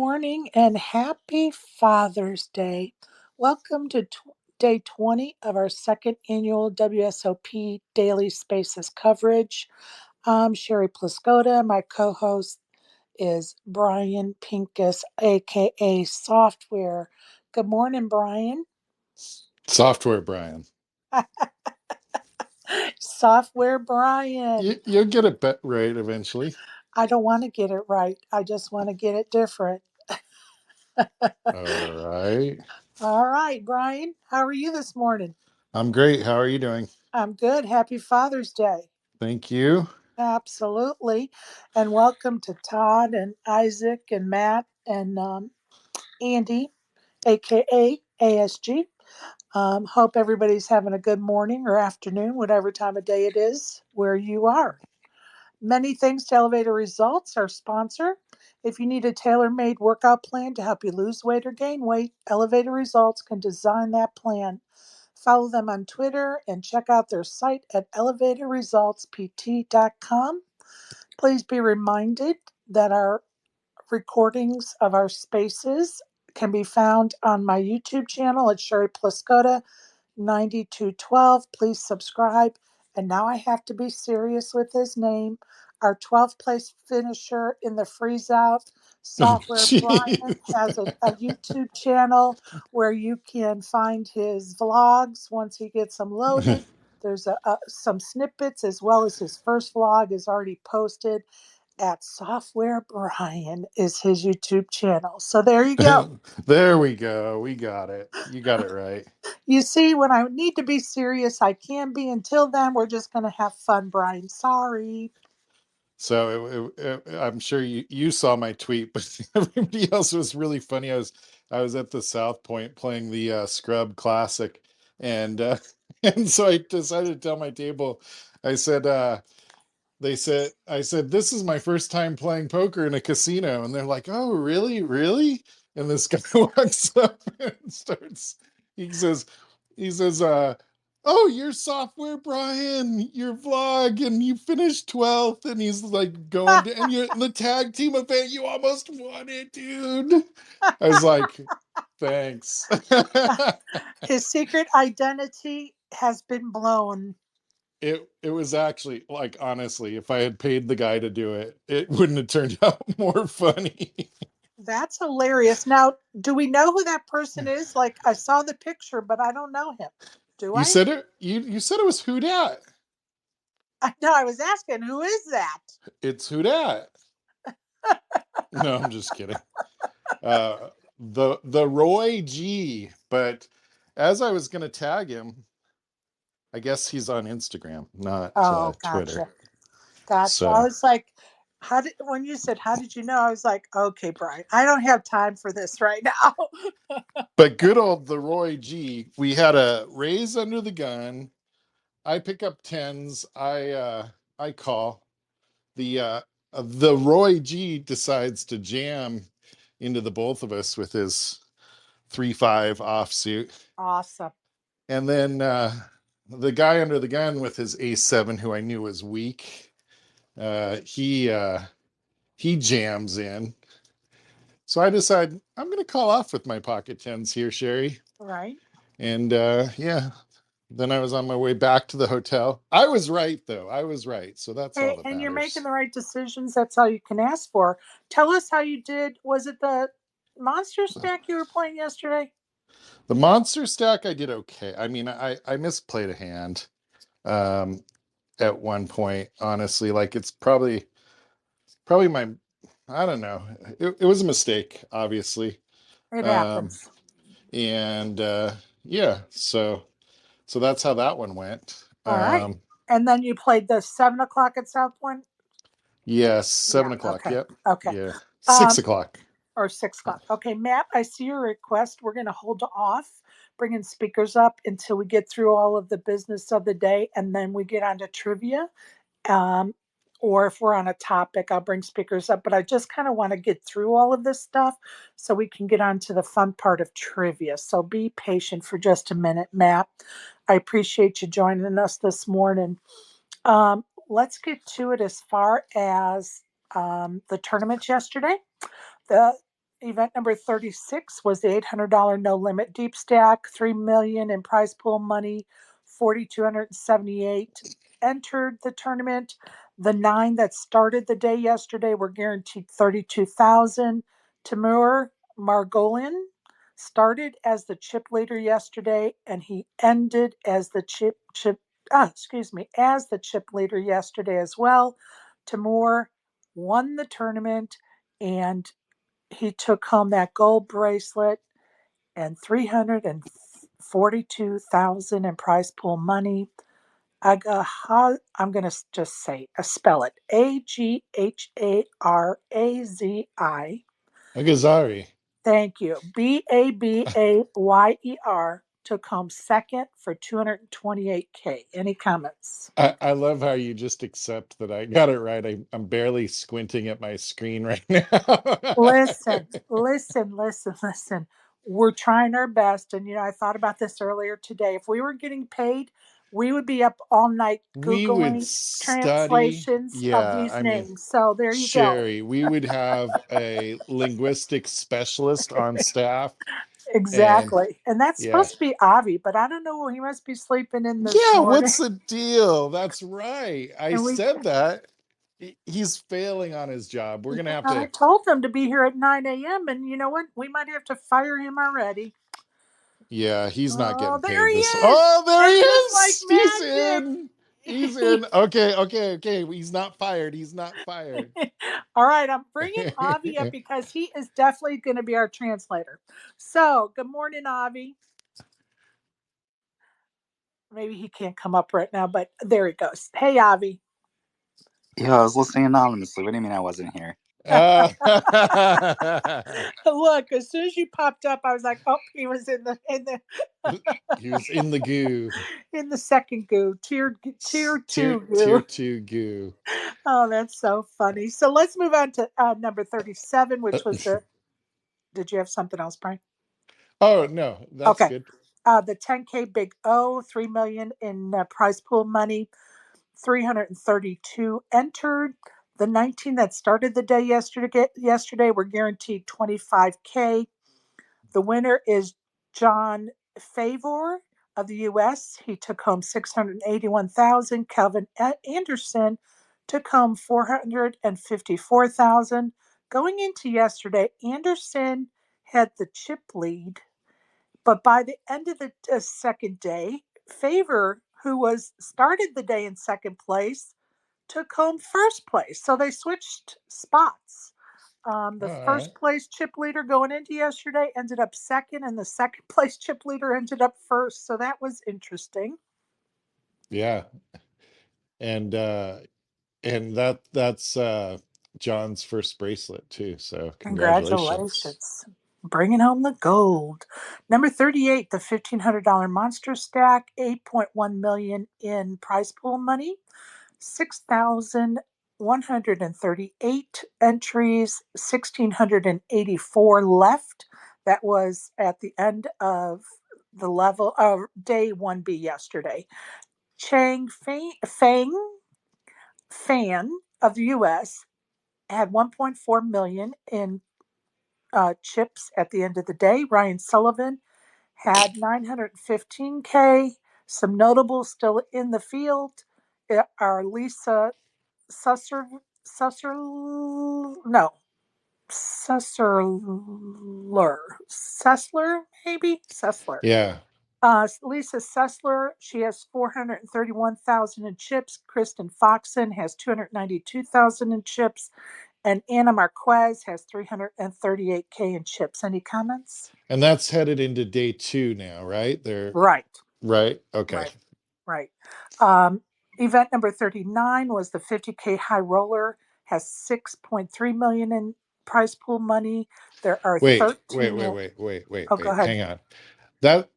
morning and happy Father's Day. Welcome to day 20 of our second annual WSOP Daily Spaces coverage. I'm Sherry Pluskota. My co host is Brian Pinkus, aka Software. Good morning, Brian. Software, Brian. Software Brian. You'll get it right eventually. I don't want to get it right, I just want to get it different. All right. All right, Brian, how are you this morning? I'm great. How are you doing? I'm good. Happy Father's Day. Thank you. Absolutely. And welcome to Todd and Isaac and Matt and Andy, aka ASG. Hope everybody's having a good morning or afternoon, whatever time of day it is where you are. Many thanks to Elevator Results, our sponsor. If you need a tailor made workout plan to help you lose weight or gain weight, Elevator Results can design that plan. Follow them on Twitter and check out their site at elevatorresultspt.com. Please be reminded that our recordings of our spaces can be found on my YouTube channel at Sherry Pluskota 9212. Please subscribe. And now I have to be serious with his name. Our 12th place finisher in the freeze out Oh, software, Brian, gee. has a YouTube channel where you can find his vlogs once he gets them loaded. There's some snippets as well as his first vlog is already posted at Software Brian is his YouTube channel. So there you go. There we go. We got it. You got it right. You see, when I need to be serious, I can be. Until then, we're just going to have fun, Brian. Sorry. So I'm sure you saw my tweet, but everybody else was really funny. I was at the South Point playing the Scrub Classic, and and so I decided to tell my table. I said, I said, this is my first time playing poker in a casino. And they're like, oh, really? Really? And this guy walks up and he says, he says, oh, your software, Brian, your vlog, and you finished 12th. And he's like going to, and you're in the tag team event. You almost won it, dude. I was like, thanks. His secret identity has been blown. It was actually, like, honestly, if I had paid the guy to do it, it wouldn't have turned out more funny. That's hilarious. Now, do we know who that person is? Like, I saw the picture, but I don't know him. Do You I? said it. You said it was who dat. I know. I was asking, who is that? It's who dat. No, I'm just kidding. The Roy G. But as I was gonna tag him, I guess he's on Instagram, not Oh, Twitter. gotcha. Gotcha. I So, was like, when you said, how did you know? I was like, okay, Brian, I don't have time for this right now. but good old the Roy G. We had a raise under the gun. I pick up tens. I call. The Roy G decides to jam into the both of us with his 3-5 offsuit, Awesome. and then the guy under the gun with his ace 7, who I knew was weak, uh, he uh, he jams in. So I decide I'm going to call off with my pocket tens here, Sherry, Right. and yeah. Then I was on my way back to the hotel. I was right, though. I was right. So that's all Hey, that and you're making matters. the right decisions. That's all you can ask for. Tell us how you did. Was it the monster stack you were playing yesterday? The monster stack, I did okay. I mean, I misplayed a hand um, at one point. Honestly, like, it's probably my, I don't know. It was a mistake, obviously, It um, happens. and yeah. So that's how that one went. All right. And then you played the 7 o'clock at South Point? Yes, Yeah. 7 o'clock. Okay. Yep. Okay. Yeah, six Um, o'clock. or 6 o'clock. Okay, Matt, I see your request. We're going to hold off bringing speakers up until we get through all of the business of the day, and then we get on to trivia. Um, or if we're on a topic, I'll bring speakers up. But I just kind of want to get through all of this stuff so we can get on to the fun part of trivia. So be patient for just a minute, Matt. I appreciate you joining us this morning. Let's get to it as far as the tournaments yesterday. The Event number 36 was the $800 no limit deep stack, 3 million in prize pool money, 4,278 entered the tournament. The 9 that started the day yesterday were guaranteed 32,000. Timur Margolin started as the chip leader yesterday, and he ended as the as the chip leader yesterday as well. Timur won the tournament, and he took home that gold bracelet and 342,000 in prize pool money. I'm gonna just say spell it Agharazi. Agazari. Thank you. Babayer took home second for 228K. Any comments? I love how you just accept that I got it right. I'm barely squinting at my screen right now. Listen. We're trying our best. And, I thought about this earlier today. If we were getting paid, we would be up all night We would Googling study. translations of Yeah, these I mean, names. So there you go. Sherry, we would have a linguistic specialist on staff. And Exactly. And that's yeah. supposed to be Avi, but I don't know. He must be sleeping in this Yeah, morning. what's the deal? That's right. I And said that. He's failing on his job. We're gonna have I to. told him to be here at 9 a.m. And you know what? We might have to fire him already. Yeah, he's not Oh, getting there paid he this. is. Oh, there he And just like is. He's magic. in. He's in. Okay. He's not fired. He's not fired. All right, I'm bringing Avi up because he is definitely going to be our translator. So, good morning, Avi. Maybe he can't come up right now, but there he goes. Hey, Avi. Yeah, I was listening anonymously. What do you mean I wasn't here? Uh, Look, as soon as you popped up, I was like, "Oh, he was in the he was in the goo. in the second goo, tier two Tier goo." two goo. Oh, that's so funny. So let's move on to number 37, which was the. Did you have something else, Brian? Oh no, that's Okay. good. The 10K Big O, 3 million in prize pool money, 332 entered. The 19 that started the day yesterday were guaranteed 25K. The winner is John Favor of the US. He took home 681,000. Calvin Anderson took home 454,000. Going into yesterday, Anderson had the chip lead, but by the end of the second day, Favor, who was started the day in second place, took home first place. So they switched spots. All The right. first place chip leader going into yesterday ended up second, and the second place chip leader ended up first. So that was interesting. Yeah. And that's John's first bracelet too. So congratulations. Congratulations. Bringing home the gold. Number 38, the $1,500 monster stack, 8.1 million in prize pool money. 6,138 entries, 1,684 left. That was at the end of the level of day 1B yesterday. Chang Fang Fan of the US had 1.4 million in chips at the end of the day. Ryan Sullivan had 915K. Some notables still in the field are Lisa Susser, Susser, no, Sussler, maybe Sussler. Yeah. Lisa Sussler, she has 431,000 in chips. Kristen Foxen has 292,000 in chips, and Anna Marquez has 338K in chips. Any comments? And that's headed into day two now, right? They're Right, right. Okay. right, right. Um, Event number 39 was the 50K high roller, has 6.3 million in prize pool money. There are Wait, 13 more. Oh, go ahead. Hang on. That's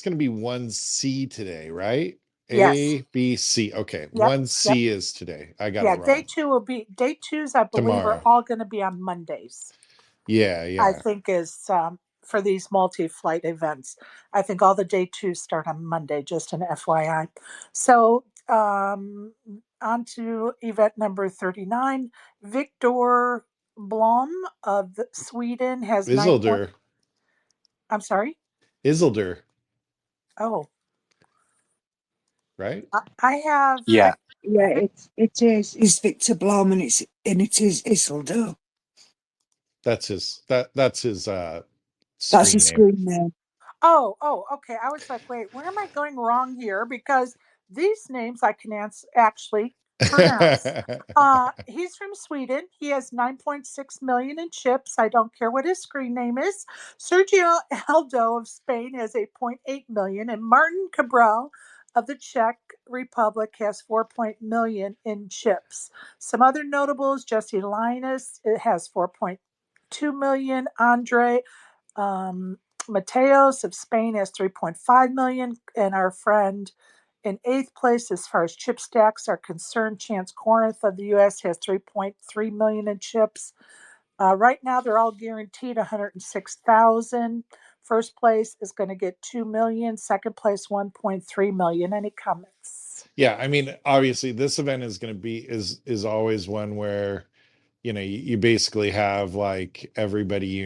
gonna be 1C today, right? Yes. A, B, C. Okay. Yep. Yep. 1C is today. I got it Yeah. Day wrong. two will be day twos, I believe, are Tomorrow. all going to be on Mondays. Yeah, I yeah. think is for these multi-flight events. I think all the day twos start on Monday. Just an FYI. So on to event number 39. Victor. Blom of Sweden has 9 point. Isildur. I'm sorry. Isildur, Oh, right? I have. Yeah, Yeah, it is. It's Victor Blom, and it is Isildur. That's his That's screen his name. screen name. Oh, okay. I was like, wait, where am I going wrong here? Because these names I can actually pronounce. He's from Sweden. He has 9.6 million in chips. I don't care what his screen name is. Sergio Aldo of Spain has 8.8 million, and Martin Cabral of the Czech Republic has 4 million in chips. Some other notables: Jesse Linus, it has 4.2 million. Andre Mateos of Spain has 3.5 million, and our friend in eighth place, as far as chip stacks are concerned, Chance Corinth of the U.S. has 3.3 million in chips. Right now, they're all guaranteed 106,000. First place is going to get 2 million. Second place, 1.3 million. Any comments? Yeah, I mean, obviously, this event is going to be is always one where you basically have like everybody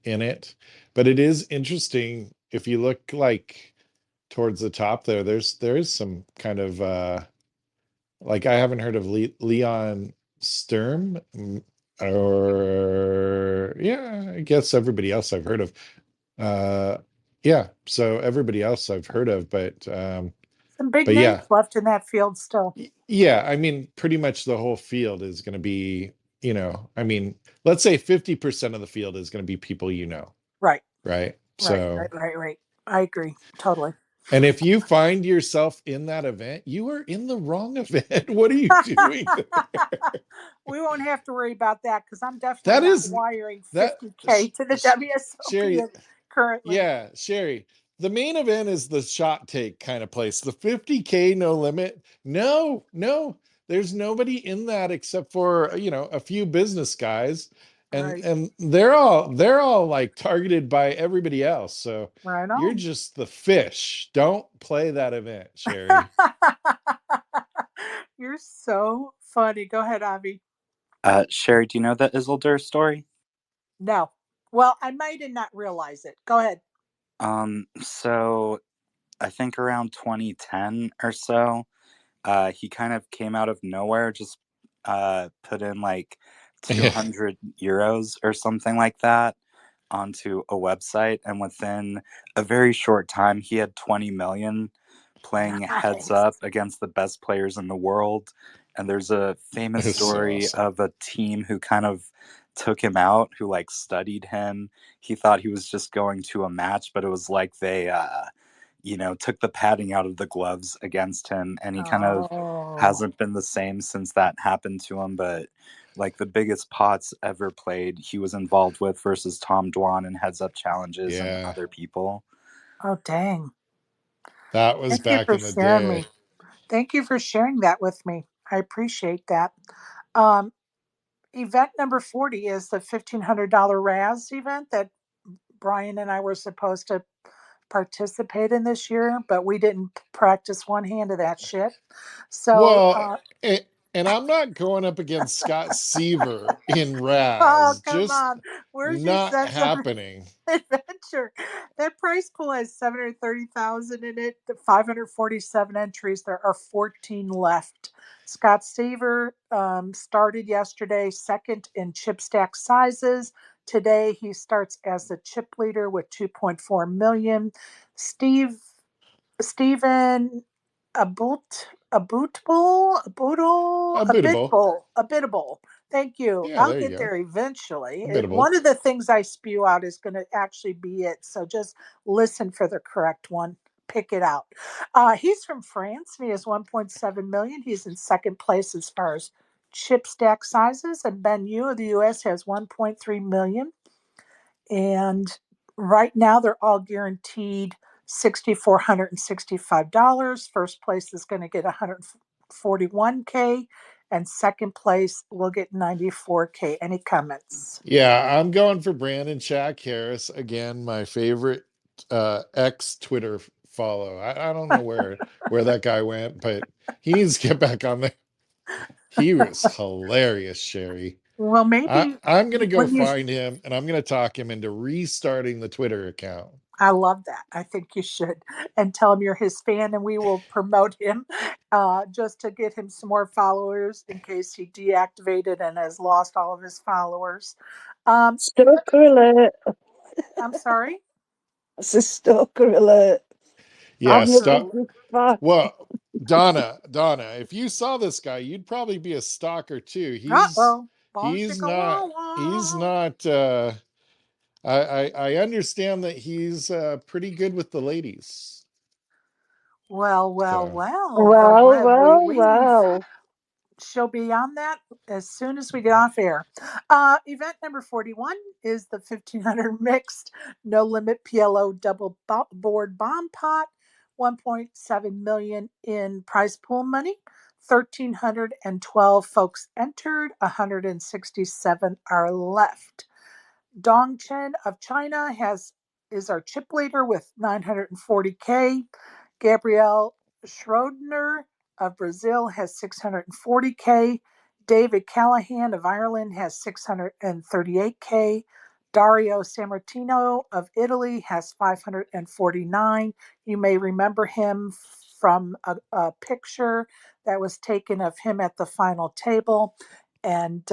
in it, but it is interesting if you look like towards the top there is some kind of like I haven't heard of Leon Sturm, or yeah, I guess everybody else I've heard of. Uh, yeah, so everybody else I've heard of, Some big but names yeah, left in that field still. yeah, I mean, pretty much the whole field is going to be, I mean, let's say 50% of the field is going to be people Right, right? right, So, right, right, right. I agree totally. and if you find yourself in that event, you are in the wrong event. What are you doing? We won't have to worry about that because I'm definitely That not is wiring that 50K to the Sherry, WSOP currently. yeah, Sherry. The main event is the shot take kind of place. The 50K no limit. No, no. There's nobody in that except for, a few business guys. And Right, and they're all like targeted by everybody else. So right you're on. just the fish. Don't play that event, Sherry. You're so funny. Go ahead, Avi. Sherry, do you know the Isildur story? No. Well, I might and not realize it. Go ahead. So I think around 2010 or so, he kind of came out of nowhere, just put in like Yeah. 200 euros or something like that onto a website, and within a very short time, he had 20 million playing heads Nice. up against the best players in the world. And there's a famous It's so story awesome. of a team who kind of took him out, who like studied him. He thought he was just going to a match, but it was like they took the padding out of the gloves against him, and he kind of Oh, hasn't been the same since that happened to him. But like the biggest pots ever played, he was involved with versus Tom Dwan in heads up challenges and Yeah. other people. oh, dang. That was Thank you back for in the sharing day. me. Thank you for sharing that with me. I appreciate that. Um, Event number 40 is the $1,500 RAS event that Brian and I were supposed to participate in this year, but we didn't practice one hand of that shit. So, Well, a- and I'm not going up against Scott Seaver in oh, Raz. come Just on. Where's your not sense of happening. adventure? That prize pool has 730,000 in it, the 547 entries. There are 14 left. Scott Seaver started yesterday, second in chip stack sizes. Today he starts as the chip leader with 2.4 million. Stephen Unbeatable. A bitable. Thank you. Yeah, I'll there you get go. there eventually. Unbeatable. One of the things I spew out is going to actually be it. So just listen for the correct one. Pick it out. He's from France and he has 1.7 million. He's in second place as far as chip stack sizes. And Ben Yu of the US has 1.3 million. And right now they're all guaranteed $6,465. First place is going to get 141K, and second place will get 94K. Any comments? Yeah, I'm going for Brandon Shack Harris again. My favorite ex Twitter follow. I don't know where that guy went, but he needs to get back on there. He was hilarious, Sherry. Well, maybe I'm going to go when you. find him and I'm going to talk him into restarting the Twitter account. I love that. I think you should, and tell him you're his fan, and we will promote him, just to get him some more followers in case he deactivated and has lost all of his followers. Stalker alert. I'm sorry. It's a stalker alert. Yeah, Oh, I'm your sure. stop. biggest fan. Well, Donna, if you saw this guy, you'd probably be a stalker too. Uh He's oh. Bon he's chicka not wow he's wow. not I understand that he's pretty good with the ladies. Well, well, So well. Well, well, We well. she'll be on that as soon as we get off air. Event number 41 is the 1500 mixed no limit PLO double board bomb pot, 1.7 million in prize pool money. 1,312 folks entered, 167 are left. Dongchen of China is our chip leader with 940K. Gabrielle Schroeder of Brazil has 640K. David Callahan of Ireland has 638K. Dario Sammartino of Italy has 549. You may remember him from a picture that was taken of him at the final table. And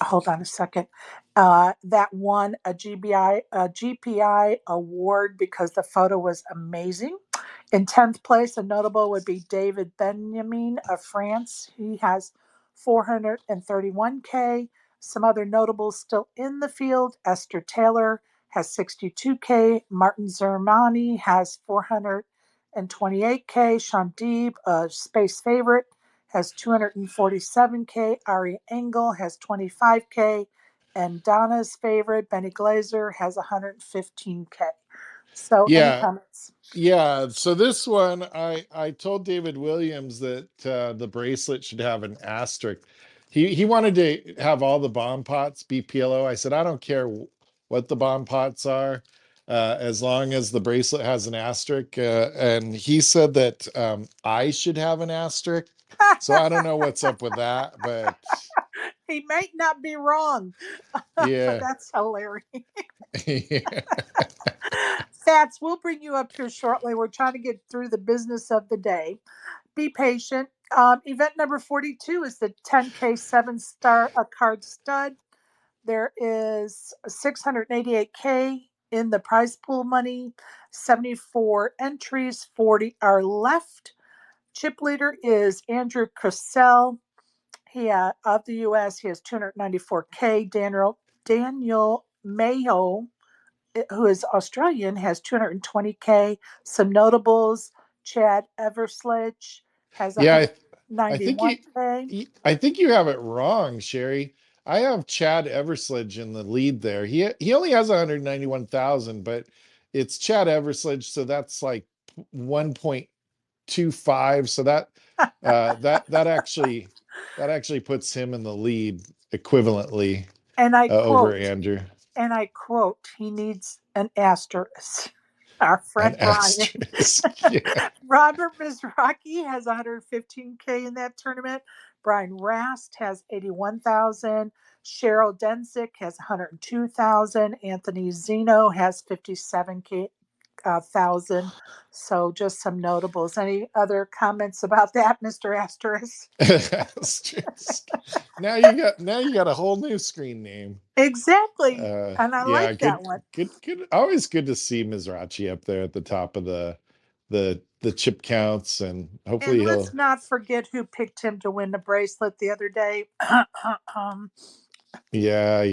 hold on a second. That won a GPI award because the photo was amazing. In 10th place, a notable would be David Benjamin of France. He has 431K. Some other notables still in the field. Esther Taylor has 62K. Martin Zermani has 428K. Sean Deeb, a space favorite, has 247K. Ari Engel has 25K. And Donna's favorite, Benny Glazer, has 115K. So, any yeah, comments? yeah. So this one, I told David Williams that the bracelet should have an asterisk. He wanted to have all the bomb pots be PLO. I said I don't care what the bomb pots are, as long as the bracelet has an asterisk. And he said that I should have an asterisk. So I don't know what's up with that, but He might not be wrong, but yeah. that's hilarious. Yeah. Fats, we'll bring you up here shortly. We're trying to get through the business of the day. Be patient. Event number 42 is the 10K 7 star a card stud. There is 688K in the prize pool money, 74 entries, 40 are left. Chip leader is Andrew Cressell. He of the U.S. He has 294K. Daniel Mayo, who is Australian, has 220K. Some notables: Chad Eversledge has Yeah, I think 191K. I think you have it wrong, Sherry. I have Chad Eversledge in the lead there. He only has 191,000, but it's Chad Eversledge, so that's like 1.25. So that actually puts him in the lead equivalently and I over quote, Andrew. he needs an asterisk. Our An friend Brian. asterisk. Yeah. Robert Mizraki has 115K in that tournament. Brian Rast has 81,000. Cheryl Densick has 102,000. Anthony Zeno has 57K thousand. So just some notables. Any other comments about that, Mr. Asterisk? Asterisk. Now you got a whole new screen name. Exactly. And I Yeah, like that one. good. Always good to see Mizrachi up there at the top of the chip counts, and And hopefully let's he'll. not forget who picked him to win the bracelet the other day. Yeah.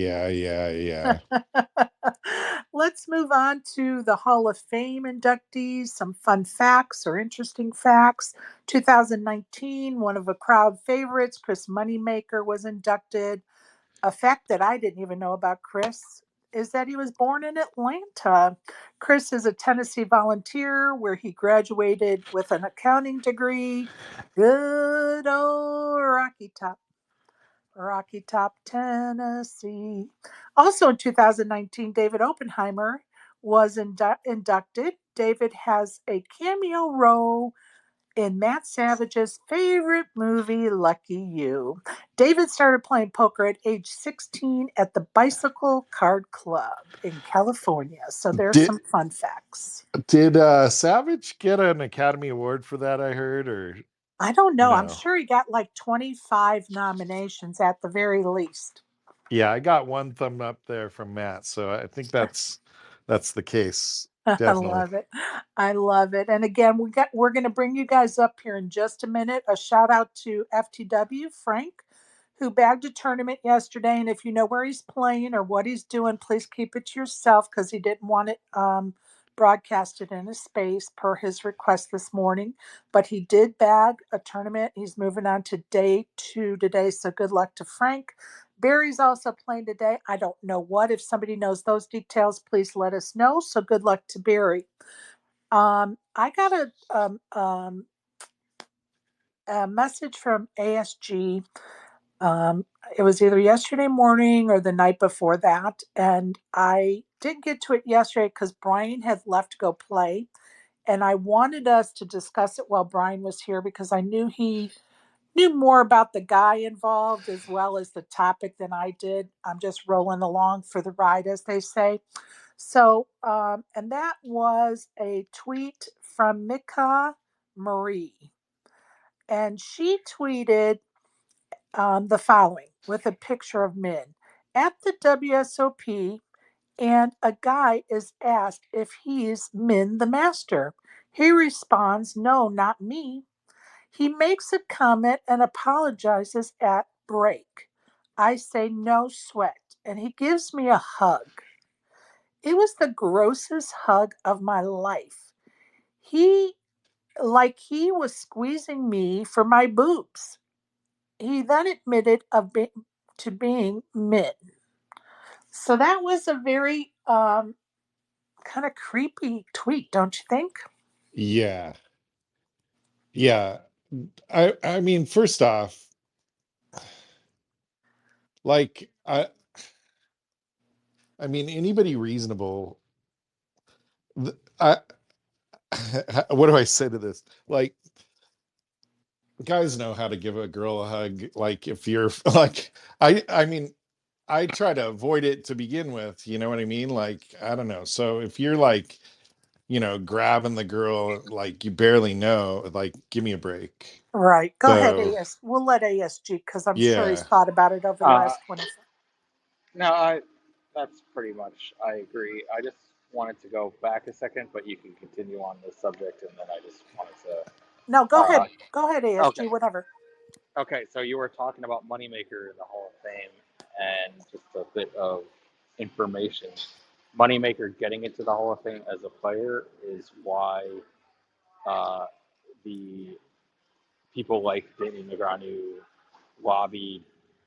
Let's move on to the Hall of Fame inductees, some fun facts or interesting facts. 2019, one of the crowd favorites, Chris Moneymaker, was inducted. A fact that I didn't even know about Chris is that he was born in Atlanta. Chris is a Tennessee volunteer where he graduated with an accounting degree. Good old Rocky Top, Tennessee. Also in 2019, David Oppenheimer was inducted. David has a cameo role in Matt Savage's favorite movie, Lucky You. David started playing poker at age 16 at the Bicycle Card Club in California. So there's Did some fun facts. did Savage get an Academy Award for that, I heard, or I don't know. I'm no? sure he got like 25 nominations at the very least. Yeah, I got one thumb up there from Matt, so I think that's the case. I Definitely. love it. I love it. And again, we're going to bring you guys up here in just a minute. A shout out to FTW Frank, who bagged a tournament yesterday. And if you know where he's playing or what he's doing, please keep it to yourself because he didn't want it broadcasted in his space per his request this morning. But he did bag a tournament. He's moving on to day 2 today. So good luck to Frank. Barry's also playing today. I don't know what. If somebody knows those details, please let us know. So good luck to Barry. I got a message from ASG. It was either yesterday morning or the night before that. And I didn't get to it yesterday because Brian had left to go play. And I wanted us to discuss it while Brian was here because I knew he knew more about the guy involved as well as the topic than I did. I'm just rolling along for the ride, as they say. So, and that was a tweet from Mika Marie. And she tweeted the following with a picture of Min at the WSOP, and a guy is asked if he's Min the Master. He responds, "No, not me." He makes a comment and apologizes at break. I say, "No sweat." And he gives me a hug. It was the grossest hug of my life. He, like he was squeezing me for my boobs. He then admitted to being mid. So that was a very kind of creepy tweet, don't you think? Yeah. Yeah. I mean, first off, like I mean anybody reasonable I what do I say to this? Like, guys know how to give a girl a hug. Like, if you're like, I mean, I try to avoid it to begin with. You know what I mean? Like, I don't know. So if you're like, grabbing the girl like you barely know, like, give me a break. Right. Go ahead, So AS. We'll let ASG because I'm sure he's yeah, thought about it over the Uh, last 24. no, I that's pretty much I agree. I just wanted to go back a second, but you can continue on this subject, and then I just wanted to. No, go Uh, ahead. Go ahead, okay, ASG, whatever. okay. So you were talking about Moneymaker in the Hall of Fame, and just a bit of information. Moneymaker getting into the Hall of Fame as a player is why uh, the people like Danny Negreanu lobbied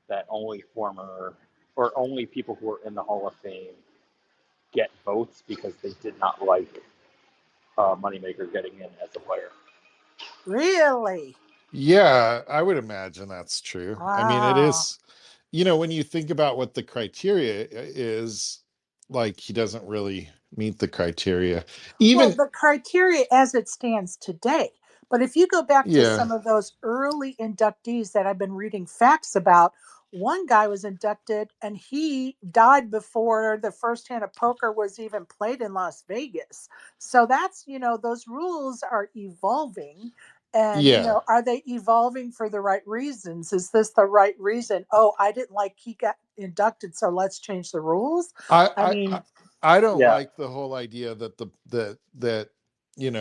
that only former or only people who are in the Hall of Fame get votes because they did not like Moneymaker getting in as a player. Really? yeah, I would imagine that's true. I mean, it Wow. is, when you think about what the criteria is, like, he doesn't really meet the criteria. Well, Even, the criteria as it stands today. But if you go back to yeah, some of those early inductees that I've been reading facts about, one guy was inducted and he died before the first hand of poker was even played in Las Vegas. So that's, those rules are evolving. And, yeah. are they evolving for the right reasons? Is this the right reason? Oh, I didn't like he got inducted, so let's change the rules. I, I I, I mean, I don't Yeah, like the whole idea that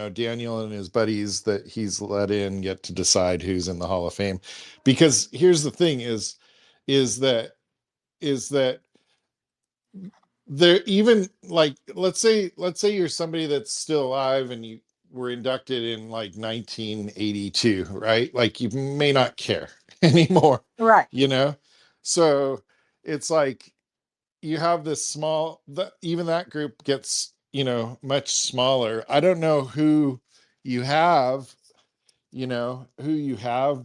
Daniel and his buddies that he's let in get to decide who's in the Hall of Fame, because here's the thing: is that is that there, even like, let's say you're somebody that's still alive and you were inducted in like 1982, right? Like, you may not care anymore, right. you know. So it's like, you have this small, even that group gets, much smaller. I don't know who you have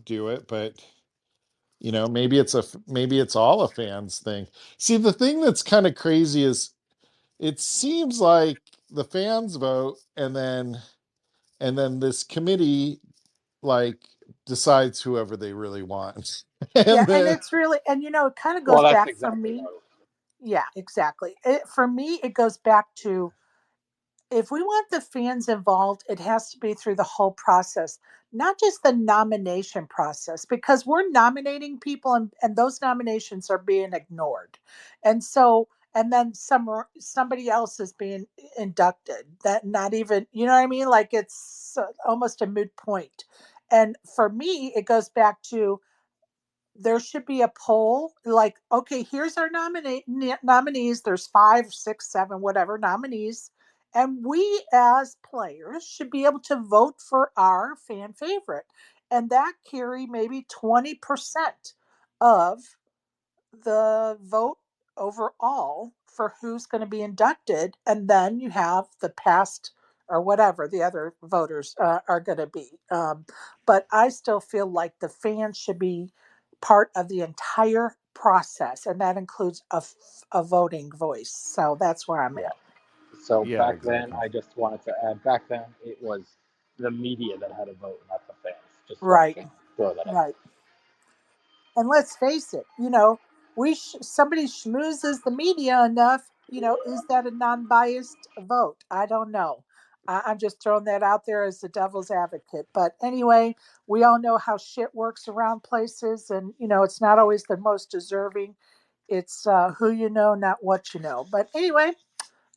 do it, but maybe it's all a fans thing. See, the thing that's kind of crazy is, it seems like the fans vote, and then this committee like decides whoever they really want. Yeah, And and it's really, and it kind of Well, goes that's back for exactly me. what. Yeah, exactly. For me, it goes back to, if we want the fans involved, it has to be through the whole process, not just the nomination process, because we're nominating people, and those nominations are being ignored. And so, and then somebody else is being inducted that not even, you know what I mean? Like it's almost a moot point. And for me, it goes back to, there should be a poll like, okay, here's our nominees. There's 5, 6, 7, whatever nominees, and we as players should be able to vote for our fan favorite, and that carry maybe 20% of the vote overall for who's going to be inducted, and then you have the past or whatever the other voters are going to be. But I still feel like the fans should be part of the entire process, and that includes a voting voice. So that's where I'm Yeah. at. So yeah, back then, exactly. I just wanted to add. Back then, it was the media that had a vote, not the fans. Just wanted Right, to throw that out. right. And let's face it, somebody schmoozes the media enough. Is that a non-biased vote? I don't know. I'm just throwing that out there as the devil's advocate. But anyway, we all know how shit works around places, and it's not always the most deserving. It's who you know, not what you know. But anyway,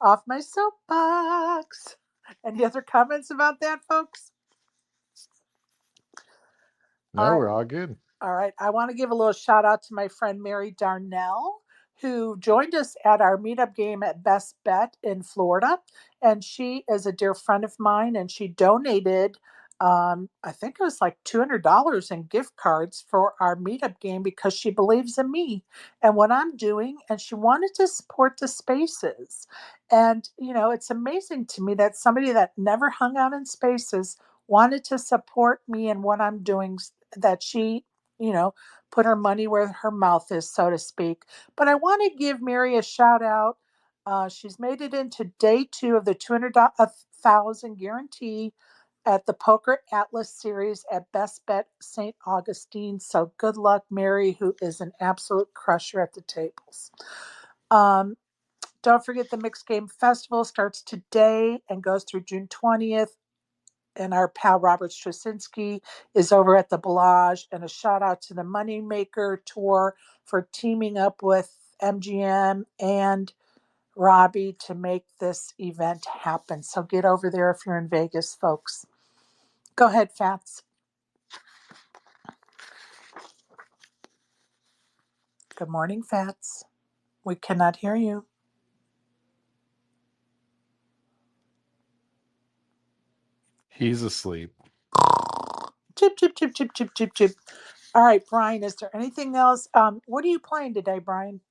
off my soapbox. Any other comments about that, folks? All No, right. we're all good. All right. I want to give a little shout out to my friend Mary Darnell, who joined us at our meetup game at Best Bet in Florida. And she is a dear friend of mine, and she donated, I think it was like $200 in gift cards for our meetup game because she believes in me and what I'm doing. And she wanted to support the spaces. And, it's amazing to me that somebody that never hung out in spaces wanted to support me and what I'm doing, that she you know, put her money where her mouth is, so to speak. But I want to give Mary a shout out. She's made it into day 2 of the 200,000 guarantee at the Poker Atlas series at Best Bet St. Augustine. So good luck, Mary, who is an absolute crusher at the tables. Don't forget the Mixed Game Festival starts today and goes through June 20th, and our pal Robert Straczynski is over at the Bellage. And a shout out to the Moneymaker Tour for teaming up with MGM and Robbie to make this event happen. So get over there if you're in Vegas, folks. Go ahead, Fats. Good morning, Fats. We cannot hear you. He's asleep. Chip, chip, chip, chip, chip, chip, chip. All right, Brian, is there anything else? What are you playing today, Brian?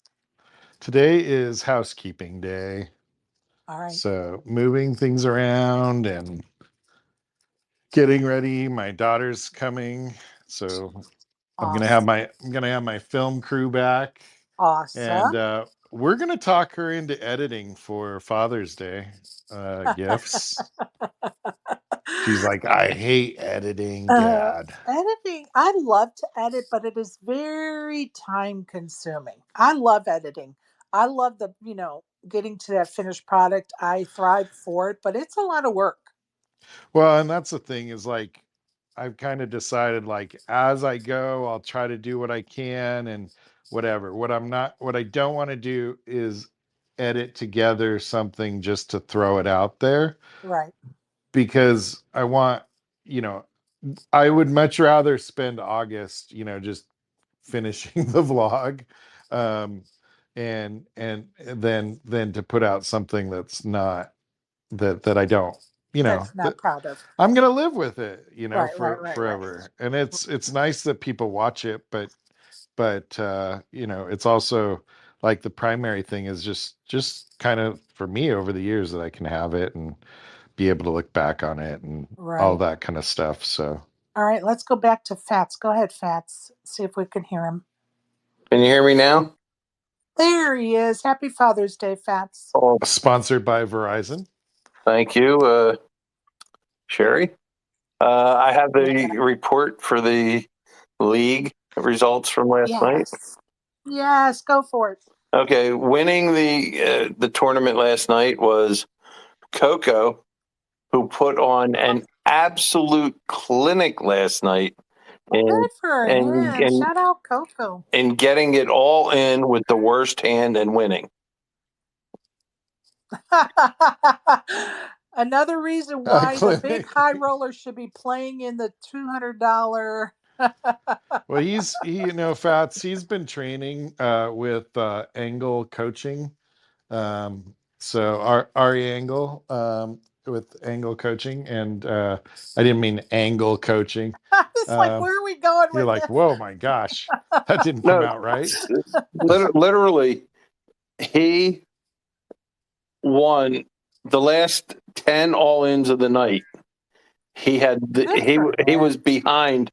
Today is housekeeping day. All right. So moving things around and getting ready. My daughter's coming. So Awesome. I'm gonna have my film crew back. And Awesome. we're gonna talk her into editing for Father's Day gifts. She's like, I hate editing, Uh, Dad. Editing, I love to edit, but it is very time consuming. I love editing. I love getting to that finished product. I thrive for it, but it's a lot of work. Well, and that's the thing is like I've kind of decided like as I go, I'll try to do what I can and whatever. What I don't want to do is edit together something just to throw it out there Right. because you know, I would much rather spend August, just finishing the vlog, um, and then to put out something that's not that I don't, That's that not proud of. I'm gonna live with it, Right, right, for right, right. forever. And it's nice that people watch it, but it's also like the primary thing is just kind of for me over the years that I can have it and be able to look back on it and all Right. that kind of stuff. So All right, let's go back to Fats. Go ahead, Fats. See if we can hear him. Can you hear me now? There he is. Happy Father's Day, Fats. Oh, sponsored by Verizon. thank you, Sherry. I have the report for the league results from last night. Yes, go for it. Okay, winning the tournament last night was Coco, who put on an absolute clinic last night. Good for him. Shout out Coco. And getting it all in with the worst hand and winning. Another reason why the big high roller should be playing in the $200. Well, Fats, he's been training with Angle Coaching. So Ari Angle with Angle Coaching, and I didn't mean Angle Coaching. It's like, where are we going with You're like, this? whoa, my gosh, that didn't come out right. Literally, he won the last 10 all-ins of the night. He had he was behind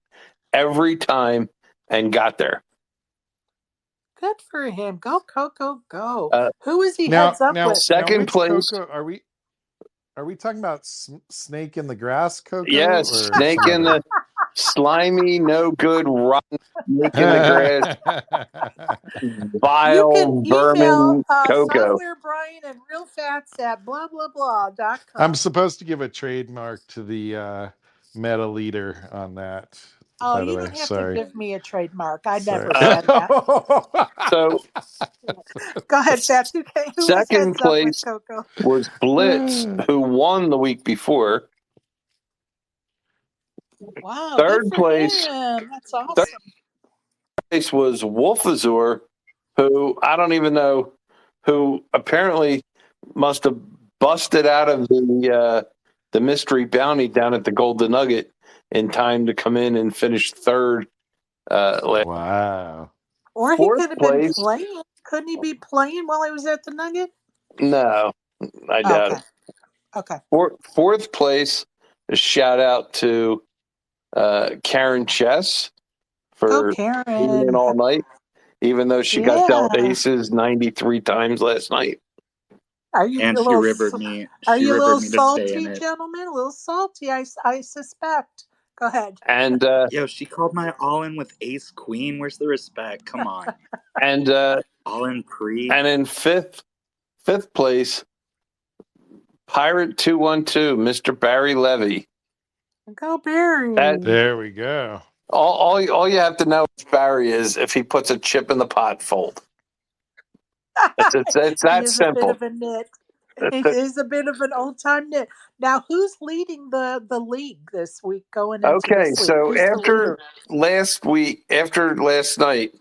every time and got there. Good for him. Go Coco, go. Who is he heads up with? Second place. Coco, are we talking about snake in the grass, Coco? Yes, snake in the slimy, no good, rotten snake in the grass. Vile vermin Coco. Software Brian and Real Fats at blah blah blah.com. I'm supposed to give a trademark to the meta leader on that. Oh, you don't have to give me a trademark. I never said that. So go ahead, Fats. Second place was Blitz, who won the week before. Wow, third good for place. him. That's awesome. Third place was Wolfazor, who I don't even know, who apparently must have busted out of the mystery bounty down at the Golden Nugget in time to come in and finish third. Wow. Or he could have been playing. Couldn't he be playing while he was at the Nugget? No, I doubt it. Okay. Fourth place, a shout out to Karen Chess for being in all night, even though she got dealt aces 93 times last night. And she rivered me. Are you a little salty, gentlemen? A little salty, I suspect. Go ahead. And yo, she called my all in with ace queen. Where's the respect? Come on. And all in pre. And in fifth place, Pirate 212, Mr. Barry Levy. Go Barry. There we go. All you have to know with Barry is if he puts a chip in the pot, fold. It's that simple. A bit of a nit. It is a bit of an old time nit. Now, who's leading the league this week going into this week? So after last night,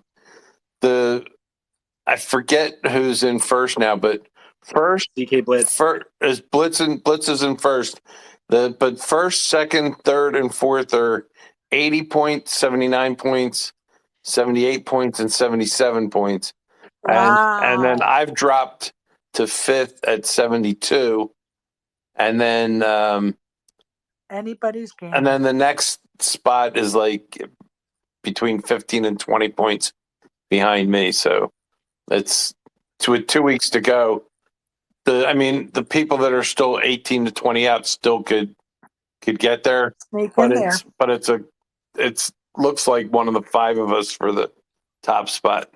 I forget who's in first now, but first DK Blitz is Blitz is in first. But first, second, third, and fourth are 80 points, 79 points, 78 points, and 77 points. Wow. And then I've dropped to fifth at 72. And then anybody's game. And then the next spot is like between 15 and 20 points behind me. So it's with 2 weeks to go. The people that are still 18 to 20 out still could get there. It's looks like one of the five of us for the top spot.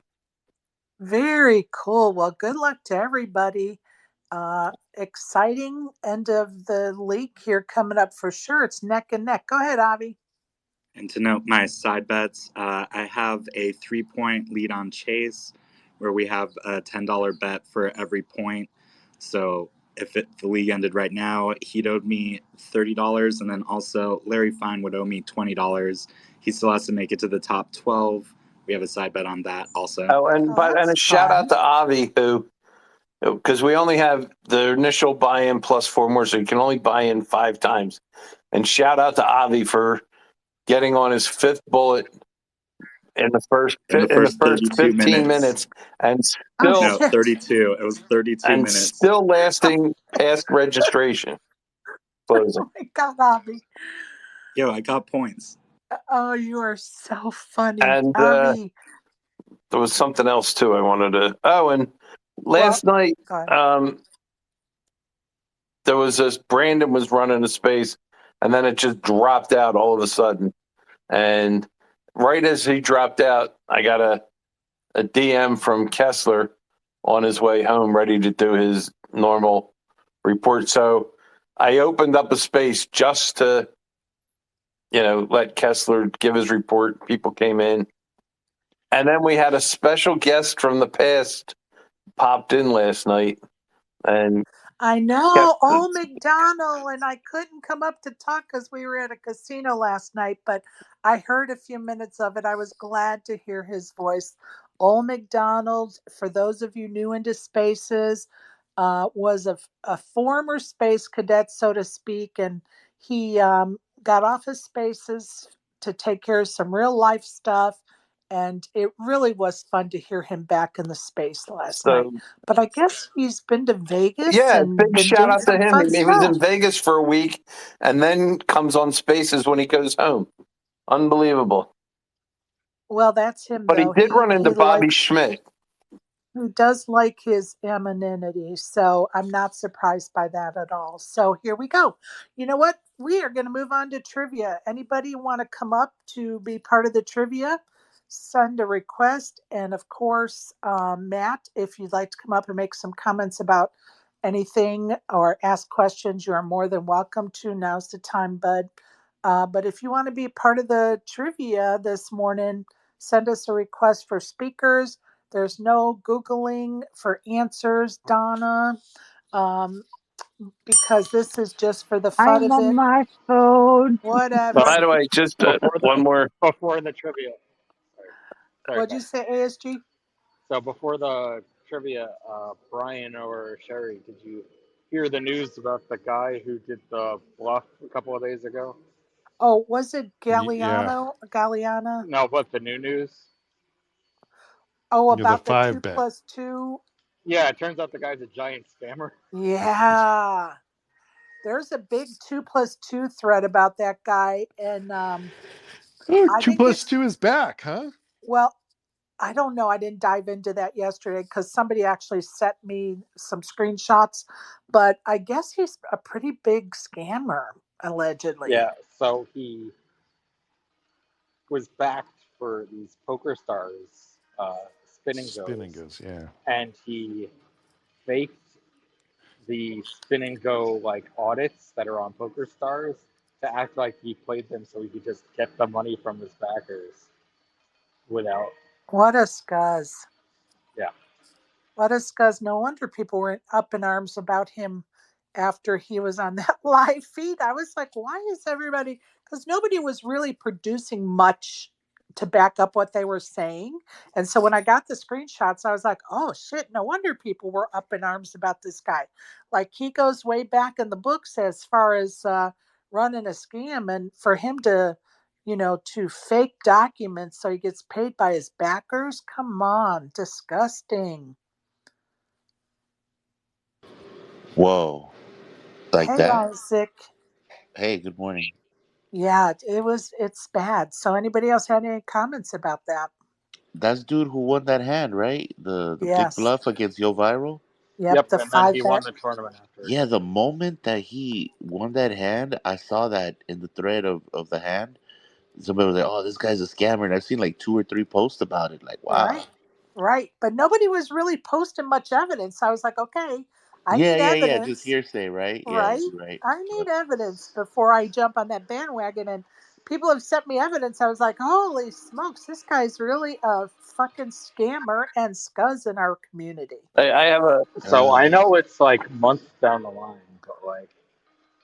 Very cool. Well, good luck to everybody. Exciting end of the league here coming up for sure. It's neck and neck. Go ahead, Avi. And to note my side bets, I have a 3-point lead on Chase, where we have a $10 bet for every point. So if the league ended right now, he'd owed me $30, and then also Larry Fine would owe me $20. He still has to make it to the top 12. We have a side bet on that also. Oh, and a shout out to Avi, because we only have the initial buy-in plus 4 more, so you can only buy in 5 times. And shout out to Avi for getting on his 5th bullet in the first 15 minutes, and still 32. It was 32 and minutes, still lasting past registration. Closing. Oh my God, Avi! Yo, I got points. Oh, you are so funny, and Avi. There was something else too I wanted to. Oh, and last night, there was this. Brandon was running a space, and then it just dropped out all of a sudden. And right as he dropped out, I got a DM from Kessler on his way home, ready to do his normal report. So I opened up a space just to, let Kessler give his report. People came in. And then we had a special guest from the past popped in last night and I kept, know, Old McDonald, and I couldn't come up to talk because we were at a casino last night, but I heard a few minutes of it. I was glad to hear his voice. Old McDonald, for those of you new into spaces, was a former space cadet, so to speak, and he got off his spaces to take care of some real life stuff. And it really was fun to hear him back in the space last night. so But I guess he's been to Vegas yeah, and big been shout doing out to some him. fun He was stuff. in Vegas for a week and then comes on Spaces when he goes home. Unbelievable. Well, that's him But he though. did run into He Bobby likes Schmidt. He does like his anonymity, so I'm not surprised by that at all. So here we go. You know what? We are going to move on to trivia. Anybody want to come up to be part of the trivia? Send a request. And of course, Matt, if you'd like to come up and make some comments about anything or ask questions, you are more than welcome to. Now's the time, bud. But if you want to be part of the trivia this morning, send us a request for speakers. There's no Googling for answers, Donna, because this is just for the fun I'm of on it. my phone. By Whatever. the way, just one more. before the trivia. Sorry, What'd you Pat. say, ASG? So before the trivia, Brian or Sherry, did you hear the news about the guy who did the bluff a couple of days ago? Oh, was it Yeah, Galliana? No, but the new news. Oh, the about the two 5 bet. plus two. Yeah, it turns out the guy's a giant scammer. Yeah. There's a big 2+2 thread about that guy. And Oh, I two think plus it's, two is back, huh? well, I don't know. I didn't dive into that yesterday because somebody actually sent me some screenshots. But I guess he's a pretty big scammer, allegedly. Yeah, so he was backed for these Poker Stars spinning Spinning goes, goes, yeah. and he faked the spin and go like audits that are on Poker Stars to act like he played them so he could just get the money from his backers without. What a scuzz. Yeah. What a scuzz. No wonder people were up in arms about him after he was on that live feed. I was like, why is everybody? Because nobody was really producing much to back up what they were saying. And so when I got the screenshots, I was like, oh shit, no wonder people were up in arms about this guy. Like he goes way back in the books as far as running a scam. And for him to, to fake documents so he gets paid by his backers, come on, disgusting. Whoa, like Hey, that? Isaac. Hey, good morning. Yeah, it's bad. So anybody else had any comments about that? That's dude who won that hand, right? The big Yes. bluff against Yo Viral. Yep, Yep. the And then he five won bet. the tournament after. Yeah, the moment that he won that hand, I saw that in the thread of the hand. Somebody was like, "Oh, this guy's a scammer," and I've seen like 2 or 3 posts about it. Like, Right. wow. Right. But nobody was really posting much evidence. I was like, okay, I Yeah, need yeah, yeah. Just evidence. hearsay, right? Yeah, Right. you're right. I need But evidence before I jump on that bandwagon. And people have sent me evidence. I was like, holy smokes, this guy's really a fucking scammer and scuzz in our community. I have a So I uh, know it's like months down the line, but like,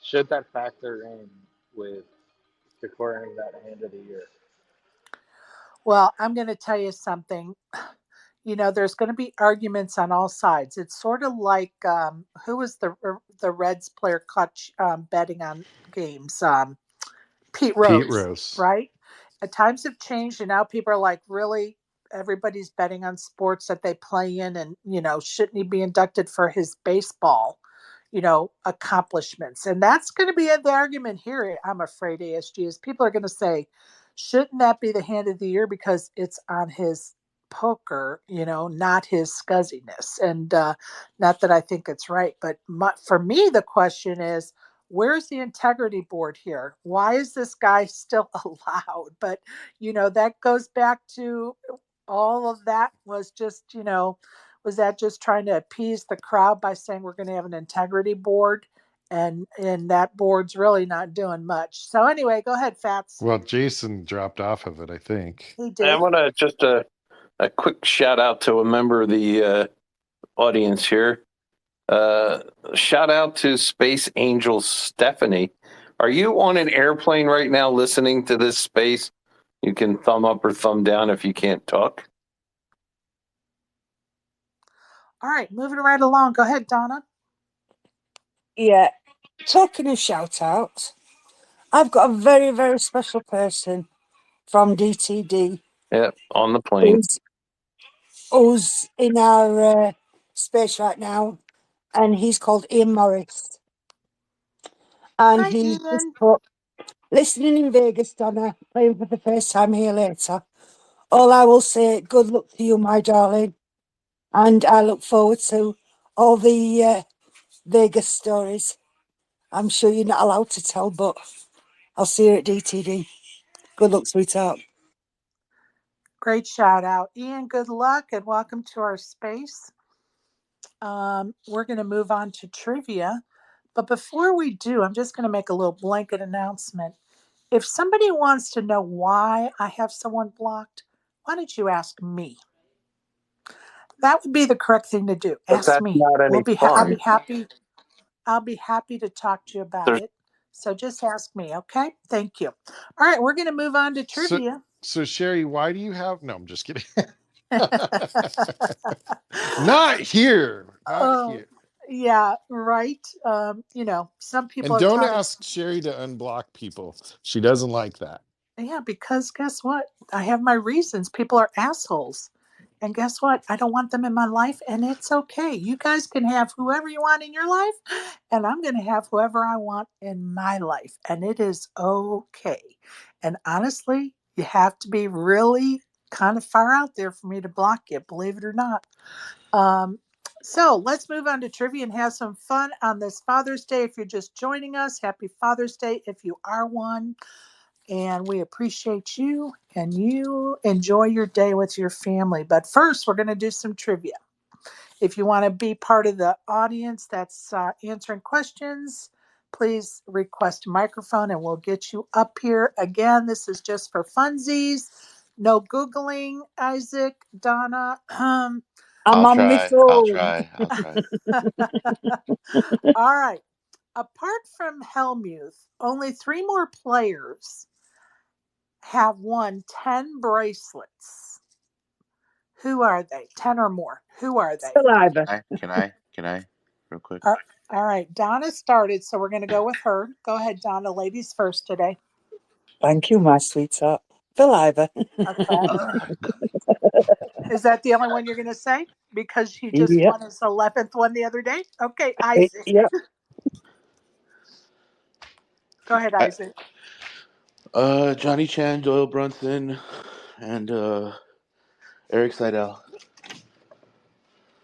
should that factor in with declaring that hand of the year? Well, I'm going to tell you something. There's going to be arguments on all sides. It's sort of like who was the Reds player clutch betting on games? Pete Pete Rose, Rose. right? Times have changed, and now people are like, really, everybody's betting on sports that they play in, and shouldn't he be inducted for his baseball, accomplishments? And that's going to be the argument here. I'm afraid, ASG, is people are going to say, shouldn't that be the hand of the year because it's on his poker, not his scuzziness. And not that I think it's right, but for me, the question is, where's the integrity board here? Why is this guy still allowed? But, that goes back to all of that was just, was that just trying to appease the crowd by saying we're going to have an integrity board? And that board's really not doing much. So anyway, go ahead, Fats. Well, Jason dropped off of it, I think. He I did. want to just a quick shout out to a member of the audience here. Shout out to Space Angel Stephanie. Are you on an airplane right now listening to this space? You can thumb up or thumb down if you can't talk. All right, moving right along. Go ahead, Donna. Yeah. Talking of shout outs, I've got a very, very special person from DTD Yeah, on the plane. who's in our space right now, and he's called Ian Morris. And Hi, he's just Ian. put, listening in Vegas, Donna, playing for the first time here later. All I will say, good luck to you, my darling. And I look forward to all the Vegas stories. I'm sure you're not allowed to tell, but I'll see you at DTD. Good luck, sweetheart. Great shout out. Ian, good luck and welcome to our space. We're going to move on to trivia. But before we do, I'm just going to make a little blanket announcement. If somebody wants to know why I have someone blocked, why don't you ask me? That would be the correct thing to do. But Ask that's me. not any I'll fun. be happy. I'll be happy to talk to you about it. So just ask me, okay? Thank you. All right, we're going to move on to trivia. So Sherry, why do you have? No, I'm just kidding. Not here. Not here. Yeah, right. Some people And are don't trying ask Sherry to unblock people. She doesn't like that. Yeah, because guess what? I have my reasons. People are assholes. And guess what? I don't want them in my life, and it's okay. You guys can have whoever you want in your life, and I'm going to have whoever I want in my life, and it is okay. And honestly, you have to be really kind of far out there for me to block you, believe it or not. So let's move on to trivia and have some fun on this Father's Day. If you're just joining us, happy Father's Day if you are one. And we appreciate you, and you enjoy your day with your family. But first, we're going to do some trivia. If you want to be part of the audience that's answering questions, please request a microphone and we'll get you up here. Again, this is just for funsies. No Googling, Isaac, Donna. I'm I'll on my try. I'll phone. try. I'll try. All right. Apart from Helmuth, only 3 more players have won 10 bracelets. Who are they? 10 or more. Who are they? Saliva. Can I? Real quick. All right. Donna started, so we're going to go with her. Go ahead, Donna. Ladies first today. Thank you, my sweetheart. Saliva. Okay. Is that the only one you're going to say? Because he just Yep. won his 11th one the other day? Okay, Isaac. Yep. Go ahead, Isaac. Johnny Chan, Doyle Brunson, and Eric Seidel.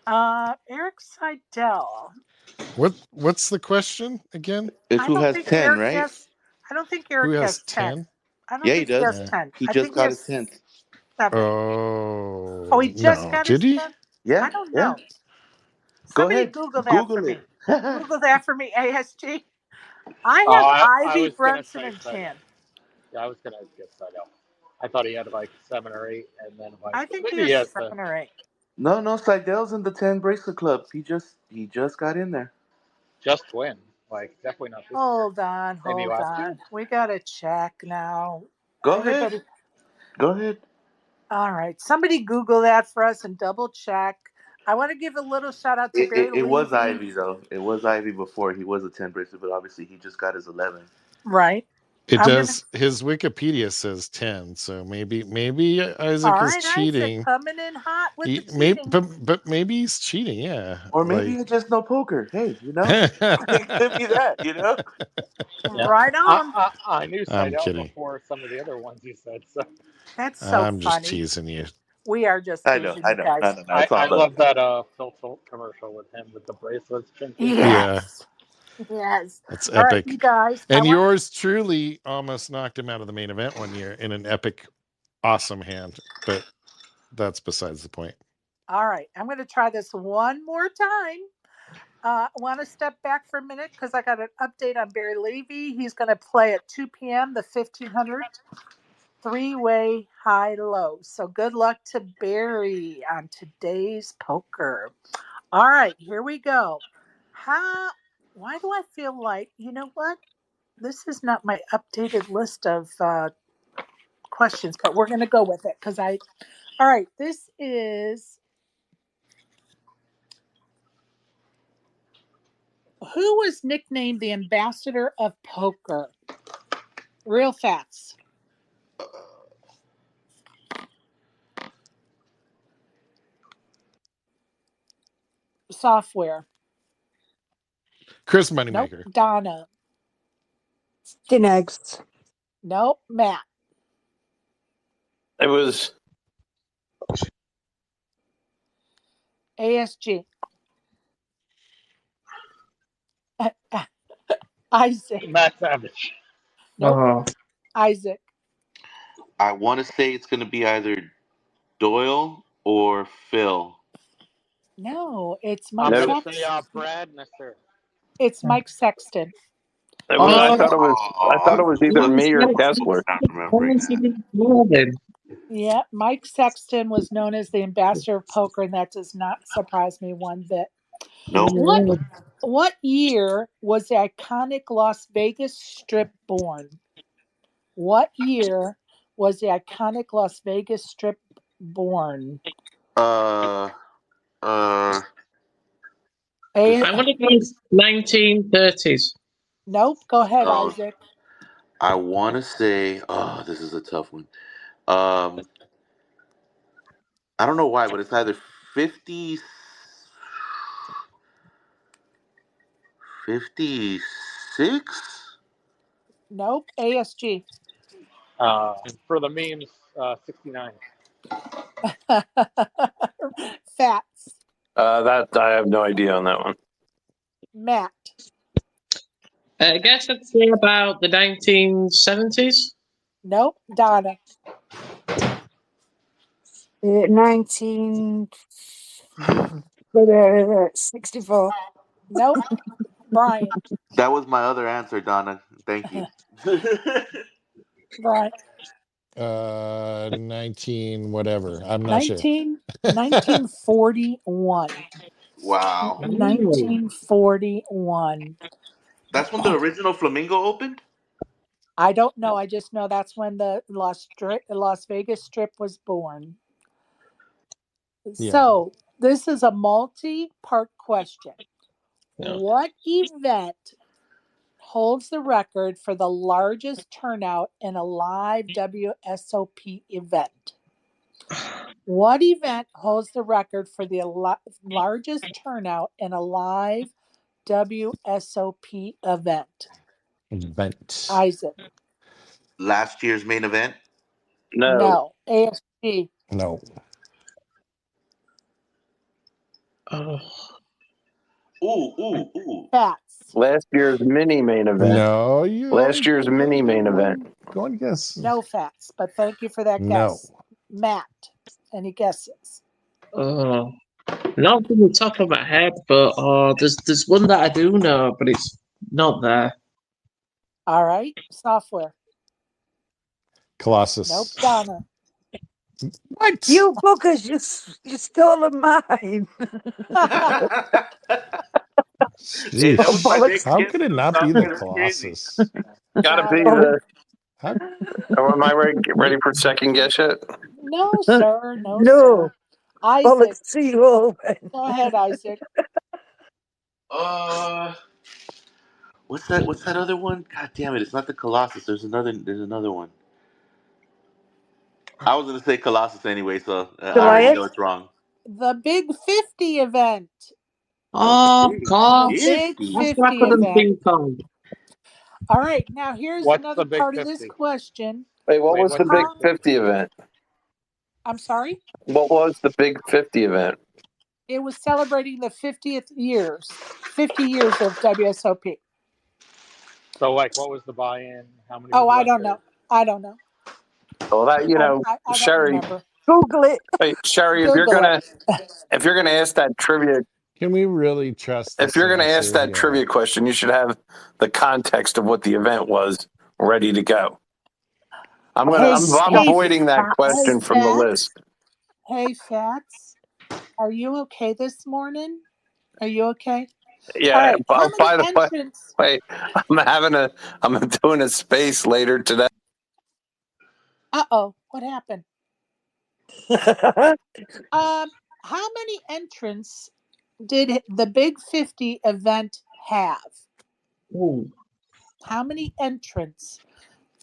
Eric Seidel. What's the question again? It's I who don't has think 10, Eric right? has. I don't think Who Eric has has 10. 10? I don't Yeah, he think he does. has Yeah. 10. He I just think he got his has 10th. 7. Oh, He just no. got Did his he? 10? Yeah, I don't yeah. know. Go Somebody ahead. Google that for Google me. it. Google that for me, ASG. I Oh, have I Ivy, was gonna Brunson, say and Seidel. Chan. Yeah, I was gonna get Seidel. I thought he had like 7 or 8, and then like I think he maybe he has has 7 or 8. No, Seidel's in the 10 bracelet club. He just got in there. just win. Like definitely not this year. Hold on, Maybe hold last year. on. We got to check now. Go ahead. Everybody. Go ahead. All right. Somebody Google that for us and double check. I want to give a little shout out to Barry It was Levy. Ivy though. It was Ivy before. He was a 10 bracelet, but obviously he just got his 11. Right. It I'm going to. does. His Wikipedia says 10, so maybe All Isaac is right, Isaac, cheating. coming in hot with the Maybe, cheating. but maybe he's cheating. Yeah, Or maybe like he just know poker. Hey, it could be that. Yeah. Right on. I knew I'm Seidel kidding. before some of the other ones you said. So That's so I'm just funny. teasing you. We are just I know. teasing you No, guys. it's all I love. love that Phil Tolt commercial with him with the bracelets. Chin, chin, chin. Yeah. Yes. Yes. That's All right, epic. you guys. And yours truly almost knocked him out of the main event one year in an epic, awesome hand. But that's besides the point. All right, I'm going to try this one more time. I want to step back for a minute because I got an update on Barry Levy. He's going to play at 2 p.m. the 1500 three-way high-low. So good luck to Barry on today's poker. All right, here we go. Why do I feel like, you know what? This is not my updated list of questions, but we're going to go with it because all right, this is, who was nicknamed the ambassador of poker? Real facts. Software. Chris Nope. Moneymaker. Donna. Thin eggs. Nope. Matt. It was ASG. Isaac. Matt Savage. Nope. Isaac. I want to say it's going to be either Doyle or Phil. No, it's I'm Mike gonna say Sexton. Brad Nestor. It's Mike Sexton. it was I thought it was either me or I Kessler. not remembering that. Yeah, Mike Sexton was known as the ambassador of poker, and that does not surprise me one bit. Nope. What year was the iconic Las Vegas Strip born? What year was the iconic Las Vegas Strip born? Uh, I'm going to go 1930s. Nope. Go ahead, Oh. Isaac. I want to say, oh, this is a tough one. I don't know why, but it's either 50, 56. Nope. ASG. For the memes, 69. Fats. That I have no idea on that one. Matt. I guess I'd say about the 1970s. Nope. Donna. 1964. Nope. Brian. That was my other answer, Donna. Thank you. Brian. 19 whatever. I'm not sure. 1941. Wow. 1941. That's when the original Flamingo opened? I don't know. I just know that's when the Las Vegas Strip was born. Yeah. So this is a multi-part question. Yeah. What event holds the record for the largest turnout in a live WSOP event? What event holds the record for the largest turnout in a live WSOP event? Isaac. Last year's main event? No. ASG. No. Ooh. Fats. Last year's mini main event. No, Last year's mini main event. Go on, guess. No Fats, but thank you for that guess. No. Matt. Any guesses? Not from the top of my head, but there's one that I do know, but it's not there. All right. Software. Colossus. Nope. Donna. What? You fuckers, you stolen mine. Jeez. That was my next How guess, could it too, not be Software. the That's crazy. Colossus? Gotta be Donna. the. Am I ready for second guess yet? No, sir. No, No. sir. Isaac. Bollocks to you all. Go ahead, Isaac. What's that other one? God damn it! It's not the Colossus. There's another one. I was gonna say Colossus anyway, so I already know it's wrong. The Big 50 event. Oh, Big God. The Big 50. That's what I 50 couldn't event. think of. All right. Now here's What's another the Big part of 50? this question. Wait, what was the Big How- 50 event? I'm sorry? What was the Big 50 event? It was celebrating the 50 years of WSOP. So, like, what was the buy-in? How many? Oh, would you I like don't to? know. I don't know. Well, that I don't Sherry. remember. Google it. Wait, Sherry, Google it. if you're gonna ask that trivia, Can we really trust if this you're gonna ask answer? that Yeah. trivia question, you should have the context of what the event was ready to go. I'm avoiding that question from the list. Hey, Fats, are you okay this morning? Are you okay? Yeah. All right. How many By the way, entrants? wait, I'm doing a space later today. What happened? How many entrants did the Big 50 event have? Ooh. How many entrants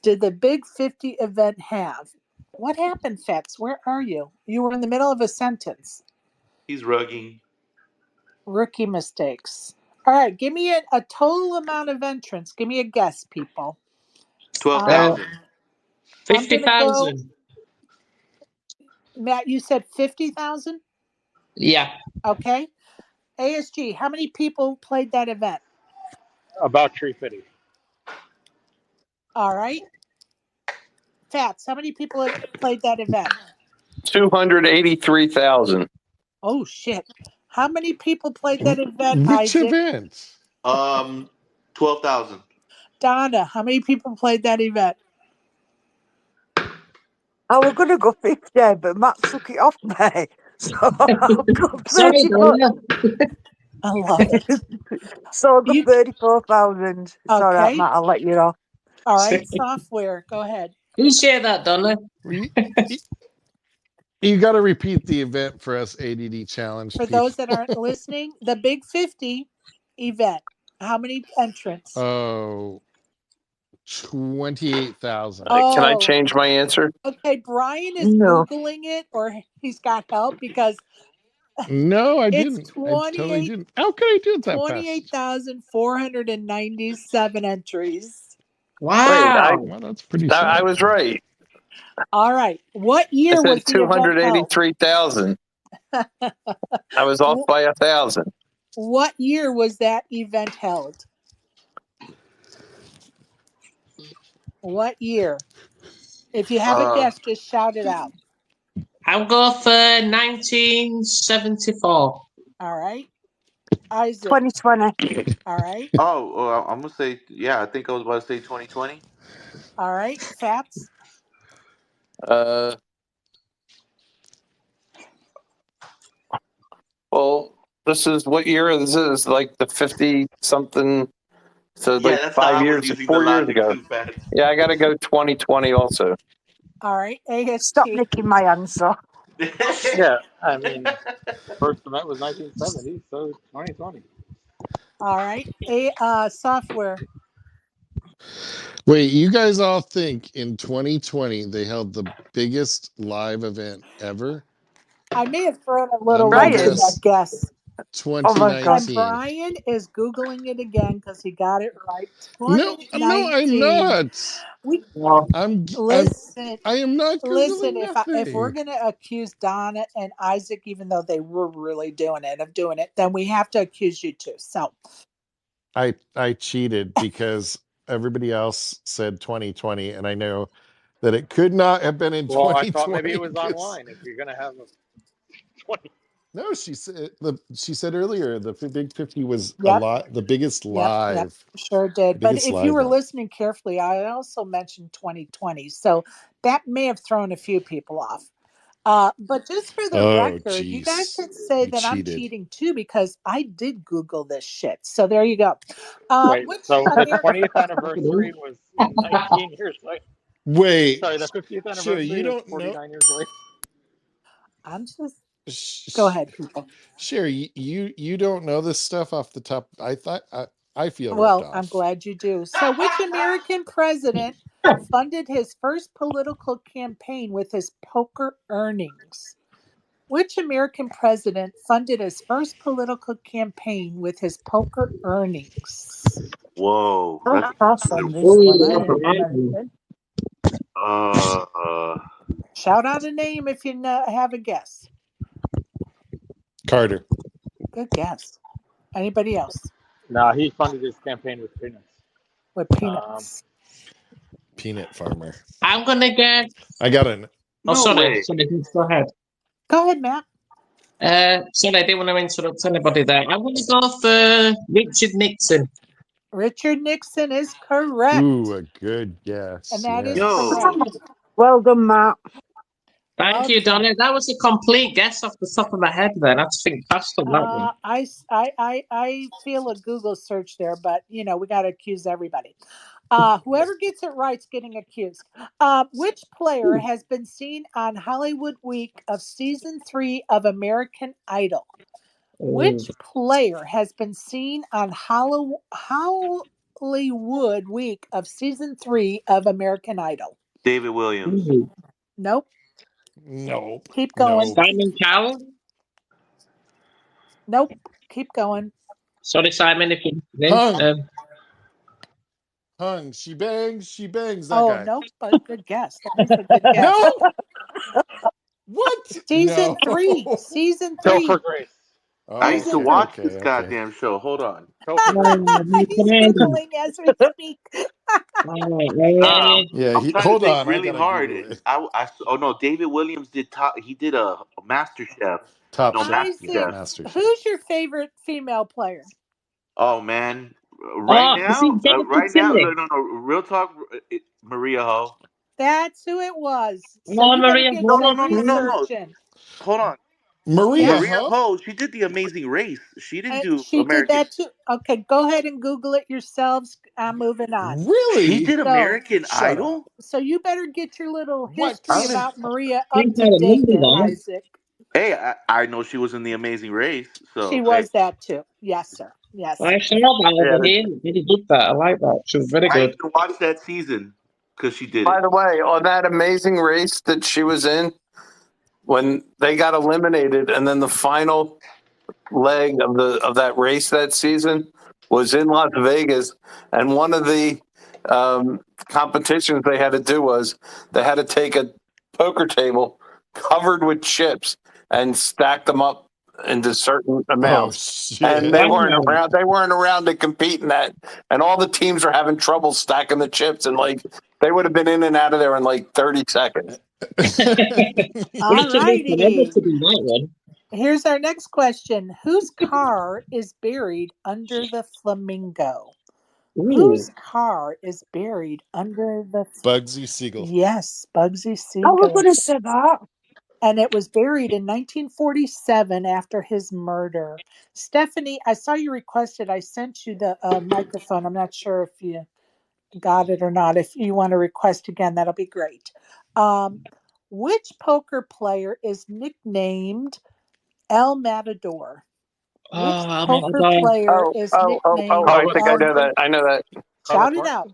did the Big 50 event have? What happened, Fats? Where are you? You were in the middle of a sentence. He's rugging. Rookie mistakes. All right, give me a total amount of entrants. Give me a guess, people. 12,000. 50,000. Matt, you said 50,000? Yeah. Okay. ASG, how many people played that event? About 350. All right. Fats, how many people played that event? 283,000. Oh, shit. How many people played that event, Which Isaac? event? 12,000. Donna, how many people played that event? I was going to go 50, but Matt took it off me. So I'll go Sorry, 34. Donna. I love it. So I'll go 34,000. It's all right, Okay. Matt. I'll let you off. All right. Software, go ahead. You share that, Donna. You got to repeat the event for us ADD challenge For people. those that aren't listening, the Big 50 event. How many entrants? Oh, 28,000. Can I Oh, change my answer? okay. Brian is No. Googling it, or he's got help because No, I it's didn't. I totally didn't. How could I do it that fast? 28,497 entries. Wow. Well, that's pretty I sharp. was right. All right. What I year was said the event held? 283,000. I was off by 1,000. What year was that event held? What year? If you have a guess, just shout it out. I'll go for 1974. All right. Isaac. 2020. All right. Oh, I'm going to say, yeah, I think I was about to say 2020. All right. Fats. Well, this is what year? This is like the 50 something. So Yeah, like that's how 5 I was years, using the 4 years logic ago. too, Pat. Yeah, I got to go 2020 also. All right. AST. Stop nicking my answer. Yeah, I mean, first event was 1970, so 2020. All right. Software. Wait, you guys all think in 2020 they held the biggest live event ever? I may have thrown a I'm little gonna wrench in Brian. that guess guess. Oh my God. And 2019. Brian is Googling it again because he got it right. No, I'm 2019. not. We Well, I am not listen. googling If we're nothing. gonna accuse Donna and Isaac, even though they were really doing it, then we have to accuse you too. So I cheated because everybody else said 2020, and I know that it could not have been in Well, I 2020. thought maybe it was 'cause- online. If you're gonna have a 20, No, she said earlier the Big 50 was yep, the biggest yep, live, sure did. But biggest if you live were one. listening carefully, I also mentioned 2020, so that may have thrown a few people off. But just for the Oh, record, you guys geez, can say you that I'm cheated. cheating too because I did Google this shit. So there you go. wait, Which so the American? 20th anniversary was 19 years later. Wait, Sorry, the 50th sure, anniversary you was don't know. 49 years later. I'm just go ahead, people. Sure, you don't know this stuff off the top. I feel ripped Well, I'm off. glad you do. So, which American president funded his first political campaign with his poker earnings? Which American president funded his first political campaign with his poker earnings? Whoa. I'll pass on this oh, one. I yeah, ain't right. American. Shout out a name if you have a guess. Carter. Good guess. Anybody else? No, he funded his campaign with peanuts. with peanuts. Peanut farmer. I'm gonna get. I got an. Oh, No sorry. way. Sorry, please go ahead. Go ahead, Matt. Sorry, I didn't want to interrupt anybody there. I'm gonna go for Richard Nixon. Richard Nixon is correct. Ooh, a good guess. And that is Yo. correct. Well done, Matt. Thank Well you, done. Donna. That was a complete guess off the top of my head there. That's think fast on that one. I feel a Google search there, but we got to accuse everybody. Whoever gets it right's getting accused. Which player has been seen on Hollywood Week of Season 3 of American Idol? Which player has been seen on Hollywood Week of Season 3 of American Idol? David Williams. Nope. Nope. Keep going. No. Simon Cowell? Nope. Keep going. Sorry, Simon, if you Hung. Hung. She bangs. That guy. Nope. But good guess. That is a good guess. No. What? Season No. 3. Season 3. Topher Grace. Oh, I used to okay, watch okay, this okay. goddamn show. Hold on. Topher Grace. He's Googling as we speak. Yeah. I'm trying Hold to think on. really I gotta hard. Google it. Oh no, David Williams did he did a Master Chef. Top No, chef. Master Isaac, Chef. Master Chef. who's your favorite female player? Oh man, right now, no, real talk, Maria Ho. That's who it was. So No, you better Maria get Ho. some No. research in. Hold on, Maria Maria Ho? Ho. She did the Amazing Race. She didn't do She did American. that too. Okay, go ahead and Google it yourselves. I'm moving on. Really? She did So- American Shut Idol. So you better get your little What? history about Maria up Think to I date remember there, that. Isaac. Hey, I know she was in the Amazing Race. So She was that too. Yes, sir. Yes. I saw that over here. Really good that. I like that. She was very I good. even watched that season because she did By it. the way, on that Amazing Race that she was in, when they got eliminated, and then the final leg of that race that season was in Las Vegas, and one of the competitions they had to do was they had to take a poker table covered with chips and stack them up into certain Oh amounts. shit. And they weren't around. They weren't around to compete in that. And all the teams were having trouble stacking the chips, and like they would have been in and out of there in like 30 seconds. All righty. To do that one. Here's our next question. Whose car is buried under the flamingo? Whose car is buried under the... Bugsy Siegel. Yes, Bugsy I Siegel. was going to say that. And it was buried in 1947 after his murder. Stephanie, I saw you requested. I sent you the microphone. I'm not sure if you got it or not. If you want to request again, that'll be great. Which poker player is nicknamed El Matador? Which poker player is nicknamed I think I El... know that. I know that. Shout it out.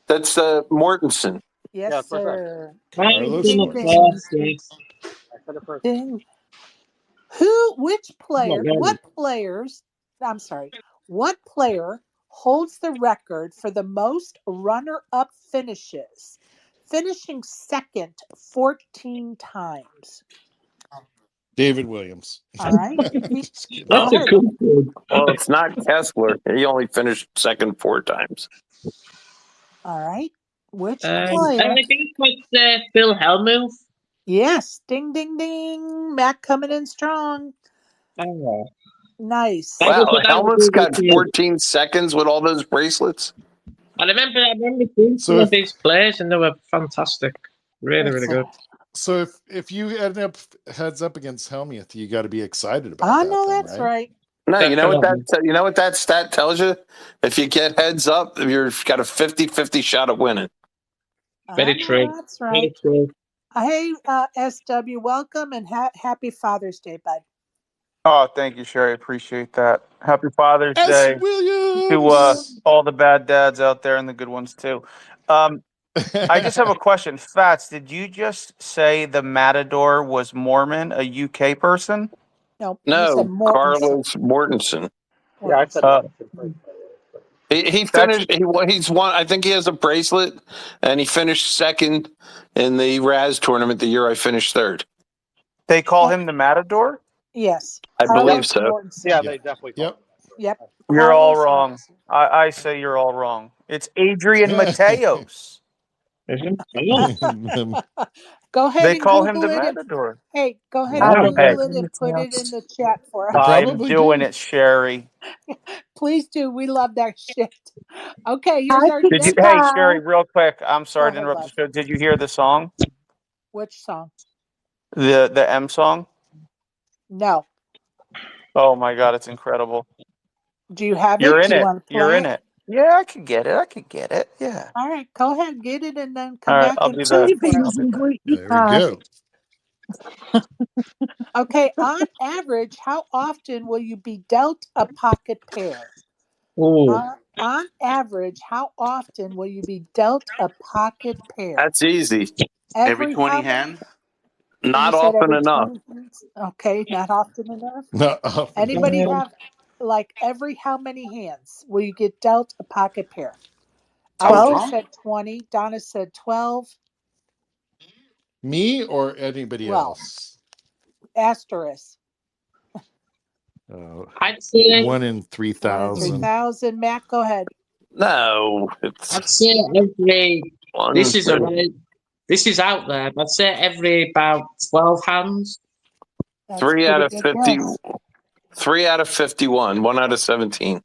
That's Mortensen. Yes, Yeah, first sir. Carlos Ding, Morton. ding. I said it first. Ding. What player holds the record for the most runner-up finishes, finishing second 14 times? David Williams. All right. Just kidding. Go ahead. Well, it's not Kessler. He only finished second 4 times. All right. Which I player? think it's Phil Hellmuth. Yes. Ding, ding, ding. Matt coming in strong. Oh. Nice. Wow, Helmut's got 14 seconds with all those bracelets. I remember seeing some of these players, and they were fantastic. Really, really good. So if you end up heads up against Helmuth, you got to be excited about that. No, then, that's right. No, you know what that stat tells you? If you get heads up, you've got a 50-50 shot at winning. Very true. That's right. Very true. Hey, SW, welcome and happy Father's Day, bud. Oh, thank you, Sherry. Appreciate that. Happy Father's S. Day Williams! to all the bad dads out there and the good ones too. I just have a question. Fats, did you just say the Matador was Mormon, a UK person? No, Carlos Mortensen. Yeah, I said Mortensen. He finished. He's won. I think he has a bracelet, and he finished second in the Raz tournament the year I finished third. They call him the Matador? Yes, I believe so. Yeah, they definitely. Yep. Yep. You're all Carlos wrong. Sainz. I say you're all wrong. It's Adrian Mateos. Go ahead They and call him the Google it. Matador. Hey, go ahead I and don't Hey. Google it and put it in the chat for us. You I'm probably doing do. it, Sherry. Please do. We love that shit. Okay, here's Hi, our Did you? next. Hey, Sherry, real quick. I'm Go sorry to ahead, interrupt the love. show. Did you hear the song? Which song? The M song? No. Oh my God, it's incredible. Do you have You're it? in Do you it. want to You're play in it? it. Yeah, I could get it. Yeah. All right, go ahead, get it, and then come All right, back I'll and do play the. it for I'll us. do that. There we go. Okay, on average, how often will you be dealt a pocket pair? Oh, On average, how often will you be dealt a pocket pair? That's easy. Every 20 how many? hands? Not You said often every enough. 20 hands? Okay, not often enough. Not often. Anybody have like every how many hands will you get dealt a pocket pair? I was Isaac wrong. said 20. Donna said 12. Me or anybody Well, else? asterisk. I'd say 1 in 1 in 3,000. 3,000. Matt, go ahead. No, it's I'd say every. one. This is a right. This is out there. But I'd say every about 12 hands. That's Three a out pretty of good 50. guess. 3 out of 51. 1 out of 17.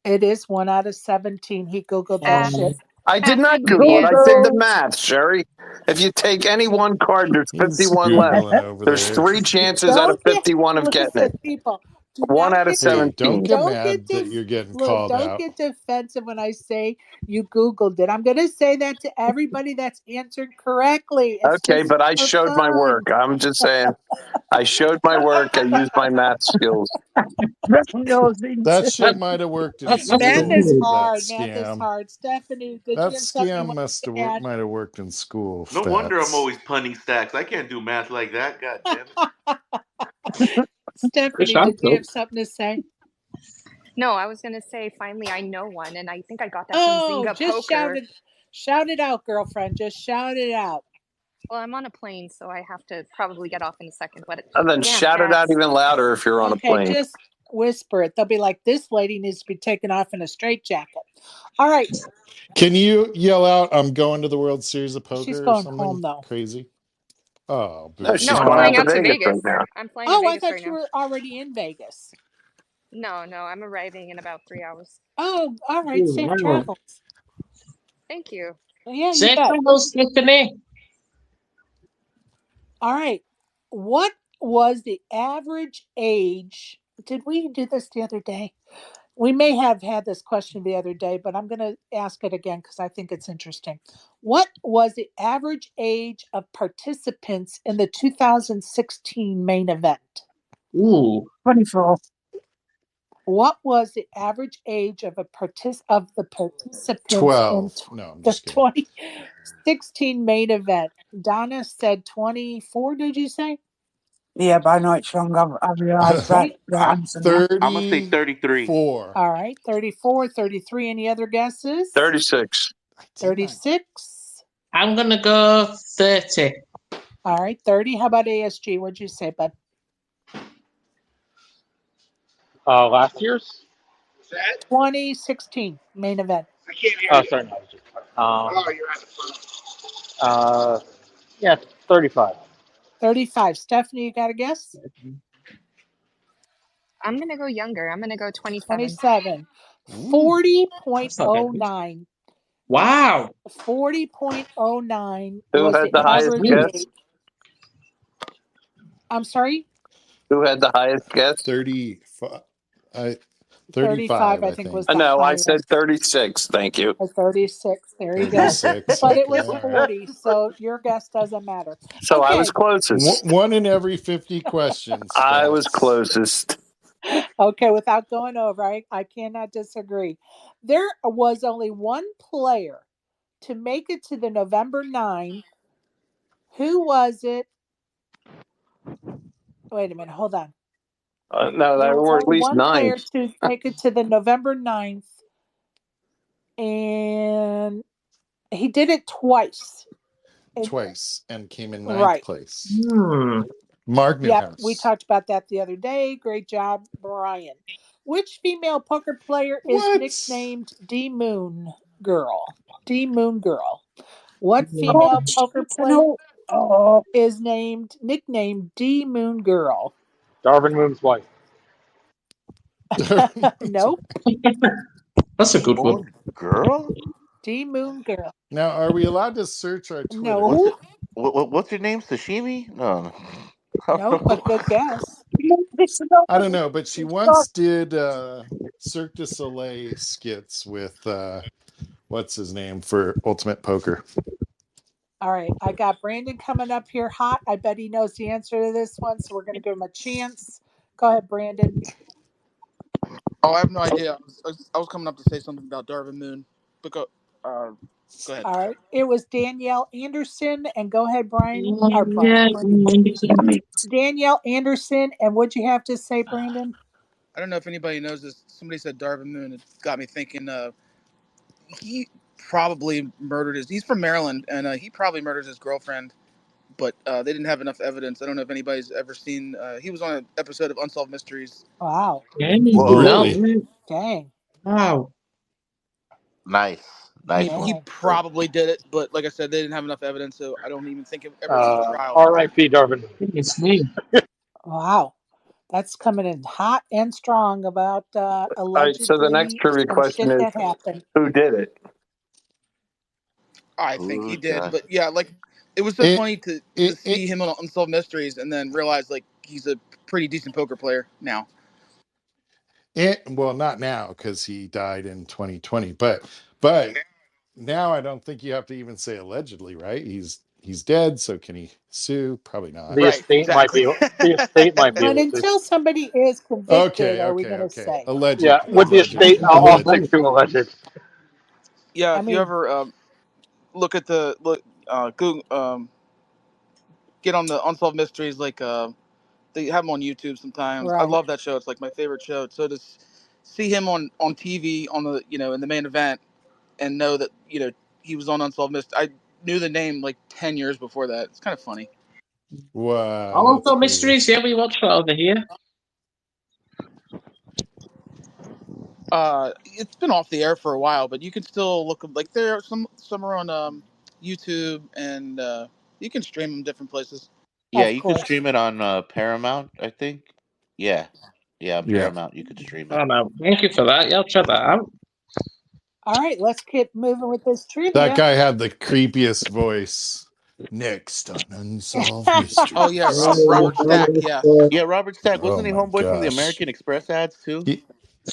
It is 1 out of 17. He Googled that shit. I did not Fast and Google it. I Furious. did the Google. math, Sherry. If you take any one card, there's He's 51 left. Googling over There's there. 3 chances out of Don't get 51 of getting listen, it. people. Do 1 not out of get Hey, don't 17. get don't get mad that you're getting look, called don't out. get defensive when I say you Googled it. I'm gonna say that to everybody that's answered correctly. It's Okay, just but I for showed my fun. work. I'm just saying. I showed my work. I used my math skills. That shit might have worked in That's Math is school. good. That hard. Math is scam. hard. Stephanie, did That you have something you scam wanted must to have add? might have worked in school. No wonder I'm Fats. always punning stacks. I can't do math like that. God damn it. Stephanie, did you have something to say? No, I was gonna say finally I know one, and I think I got that Oh, from Zynga just Poker. shout it out, girlfriend. Just shout it out. Well, I'm on a plane, so I have to probably get off in a second. But And then yeah, shout it out that's even louder if you're on a Okay, plane. just whisper it. They'll be like, this lady needs to be taken off in a straitjacket. All right. Can you yell out, I'm going to the World Series of Poker She's or going something home though. crazy? Oh, No, boo. she's no. I'm going out flying to out to Vegas right Vegas. now. I'm flying to Oh, I Vegas thought right you now. were already in Vegas. No, I'm arriving in about 3 hours. Oh, all right. Safe travels. Thank you. Yeah, you Safe bet. travels, Stephanie. All right. What was the average age? Did we do this the other day? We may have had this question the other day, but I'm going to ask it again because I think it's interesting. What was the average age of participants in the 2016 main event? Ooh. 24. What was the average age of the participants in 12. No, I'm the just kidding. 2016 main event? Donna said 24. Did you say? Yeah, but I know it's wrong. I've realised that answer now. I'm going to say 33. 34. All right, 34, 33. Any other guesses? 36. 36. I'm going to go 30. All right, 30. How about ASG? What'd you say, bud? Last year's? 2016 main event. Oh, sorry, no, I was just. Yeah, 35. 35. Stephanie, you got a guess? I'm gonna go younger. I'm gonna go 27. 27. Ooh. 40.09. Wow. 40.09 Who was had the the highest average guess? age. I'm sorry? Who had the highest guess? 35. 35, I I think, was think. the No, I highest. said 36. Thank you. 36. There you go. 36. But Okay, it was all right. 40, so your guess doesn't matter. So I was Okay. closest. One in every 50 questions. I was Fats. closest. Okay, without going over, I cannot disagree. There was only one player to make it to the November 9. Who was it? Wait a minute, hold on. No, There there was were at only least one 9. player to make it to the November 9th, and he did it twice. Twice and came in 9th Right. place. Mark Newhouse. Yep, we talked about that the other day. Great job, Brian. Which female poker player is What? nicknamed D Moon Girl? D Moon Girl. What Oh, female poker shit, I player know. Oh, is nicknamed D Moon Girl? Darvin Moon's wife. Nope. That's a good one. Moon girl? D Moon Girl. Now, are we allowed to search our Twitter? What's No. it? What's your name? Sashimi? No. Nope, but good guess. this is all I don't know, but she once did Cirque du Soleil skits with what's his name for Ultimate Poker. All right, I got Brandon coming up here hot. I bet he knows the answer to this one, so we're going to give him a chance. Go ahead, Brandon. Oh, I have no idea. I was coming up to say something about Darvin Moon, but go ahead. All right, it was Danielle Anderson, and go ahead, Brian. Or Yeah, Brian. Danielle Anderson, and what'd you have to say, Brandon? I don't know if anybody knows this. Somebody said Darvin Moon. It got me thinking. He probably murdered his. He's from Maryland, and he probably murdered his girlfriend. But they didn't have enough evidence. I don't know if anybody's ever seen. He was on an episode of Unsolved Mysteries. Wow. No. Really? Dang. Wow. Nice. Nice He one. Dang. probably did it, but like I said, they didn't have enough evidence, so I don't even think it ever went to trial. R.I.P. Darvin. It's me. Wow. That's coming in hot and strong about All right. So the next allegedly trivia some question shit is, that happened. who did it? I think he Who's did, that? but yeah, like it was so It, funny to it, see it, him on Unsolved Mysteries and then realize like he's a pretty decent poker player now. well, not now because he died in 2020, but now I don't think you have to even say allegedly, right? He's dead, so can he sue? Probably not. The Right, estate might exactly. be. The estate might be But able to. until somebody is convicted, are we going to Okay. say? Yeah, with the Alleged, estate, I'll alleged. stick to alleged. Yeah, I if you mean, ever look at Google, get on the Unsolved Mysteries, like they have them on YouTube sometimes. I right. love that show. It's like my favorite show. So to see him on TV on the in the main event and know that he was on Unsolved Mysteries. I knew the name like 10 years before that. It's kind of funny. Wow, that's Also crazy. mysteries. Yeah, we watch that over here. It's been off the air for a while, but you can still look like there are some are on YouTube and you can stream them different places. Yeah, Of you could course. stream it on Paramount, I think. Yeah. Yeah, on Yeah. Paramount you could stream it. Oh no, thank you for that. Yeah, I'll check that out. All right, let's get moving with this That trivia. guy had the creepiest voice. Next on Unsolved Mysteries. Oh yeah, Robert Stack. Yeah. Yeah, Robert Stack, Oh wasn't he my homeboy from the gosh. American Express ads too?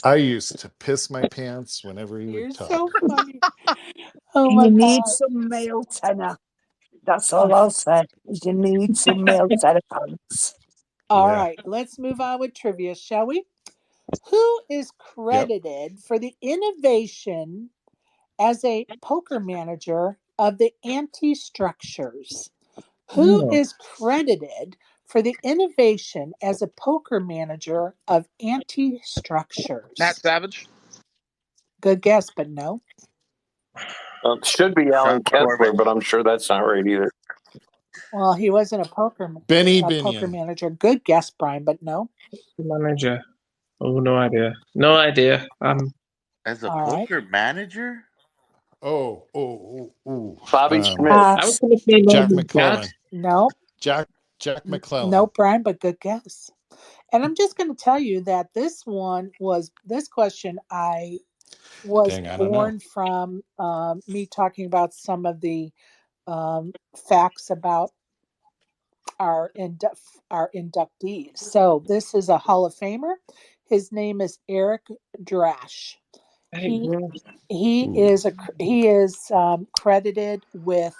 I used to piss my pants whenever he You're would so talk. funny. Oh my you need God. some male tenor. That's all I'll say. Is you need some male tenor pants. All Yeah. right, let's move on with trivia, shall we? Who is Yep. credited for the innovation as a poker manager of the anti-structures? Who Oh, is credited for the innovation as a poker manager of anti-structures? Matt Savage. Good guess, but no. Should be Sean Alan Kessler, Corman. but I'm sure that's not right either. Well, he wasn't Benny a poker Binion. manager. Good guess, Brian, but no. manager. Oh, no idea. No idea. As a All right. poker manager? Oh. Bobby Schmidt. I was going to say Jack maybe Dad. McClellan. No, Jack McClellan. no, Brian, but good guess. And I'm just going to tell you that this question I was Dang, I don't know. born from me talking about some of the facts about our inductees. So this is a Hall of Famer. His name is Eric Drash. He is credited with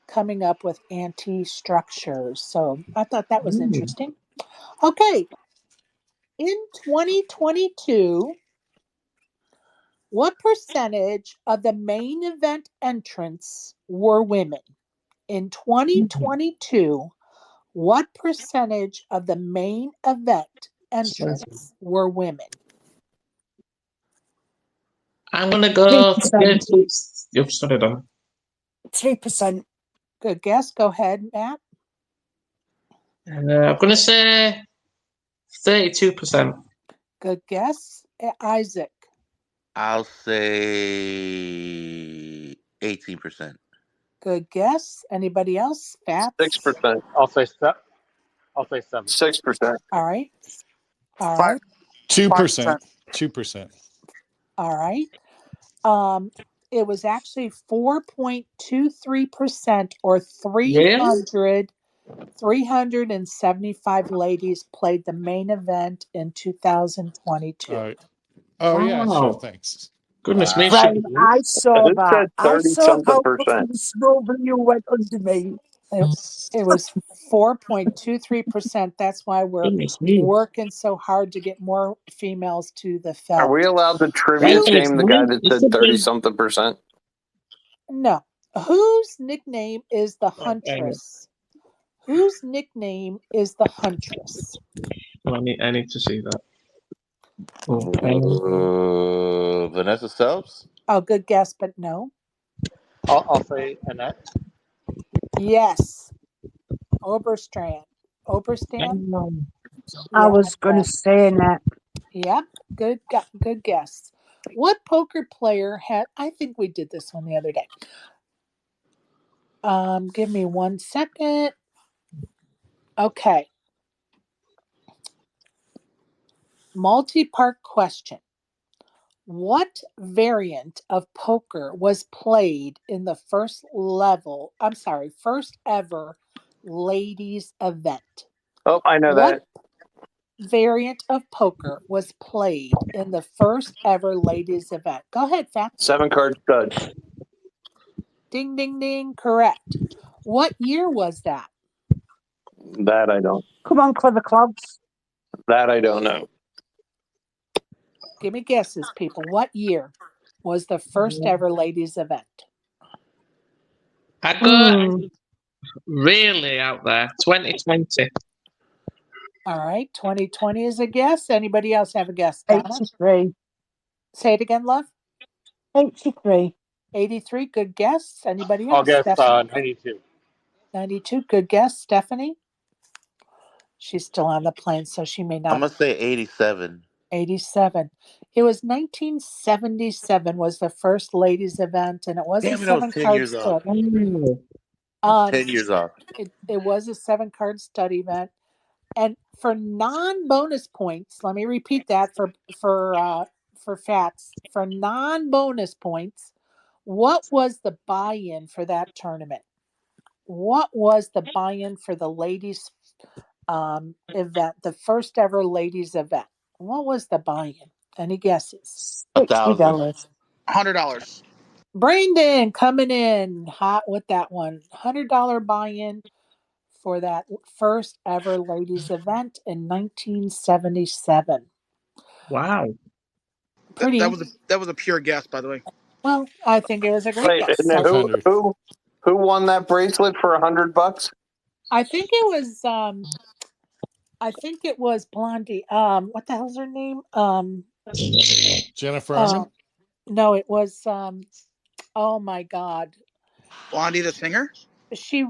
coming up with anti-structures. So I thought that was interesting. Okay, in 2022, what percentage of the main event entrants were women? In 2022, what percentage of the main event entrants were women? I'm going to go 3%. 30. You've started on. 3%. Good guess. Go ahead, Matt. I'm going to say 32%. Good guess. Isaac. I'll say 18%. Good guess. Anybody else? Fats? 6%. I'll say 7. 6%. All right. All Five right. 2%. 5%. 2%. All right. Um, it was actually 4.23% or Really? 375 ladies played the main event in 2022. Oh yeah, sure. Wow. Thanks. Goodness me, Wow. Right, Siobhan. I saw Who that. said I 30 saw something how percent? fucking small you went under me. It was 4.23%. That's why we're Goodness me. working so hard to get more females to the Are we felt. allowed to trivia Right, Who? and it's shame the guy funny. that It said could 30 be. something percent? No. Whose nickname is the Oh, dang it. Huntress? Whose nickname is the Huntress? Well, I need to see that. Oh, Vanessa Selves? Oh, good guess, but no. I'll say Annette. Yes. Oberstrand. Oberstand? I Yeah, was going to that. say that. Yep. Good guess. What poker player had? I think we did this one the other day. Give me 1 second. Okay. Multi-part question. What variant of poker was played in the first ever ladies event? Oh, I know What that. variant of poker was played in the first ever ladies event? Go ahead, Fats. 7-card stud. Ding, ding, ding. Correct. What year was that? That I don't. Come on, clever clogs. That I don't know. Give me guesses, people. What year was the first ever ladies event? I got really out there. 2020. All right. 2020 is a guess. Anybody else have a guess? Donna? 83. Say it again, love. 83. 83. Good guess. Anybody I'll else? guess Stephanie? 92. 92. Good guess. Stephanie? She's still on the plane, so she may I'm not. gonna say 87. 87. It was 1977 was the first ladies event, and it was a Damn it, I was 10 7-card years off. study. I was 10 years off. It was a 7-card study event, and for non-bonus points, let me repeat that for Fats. For non-bonus points, what was the buy-in for that tournament? What was the buy-in for the ladies event, the first ever ladies event? What was the buy-in? Any guesses? $1,000. $100. Brandon coming in hot with that one. $100 buy-in for that first ever ladies event in 1977. Wow. Pretty That was a pure guess, by the way. well. I think it was a great Wait, guess. and So who won that bracelet for $100? I think it was Blondie. What the hell's her name? Jennifer Armin? No, it was oh my god. Blondie the singer? She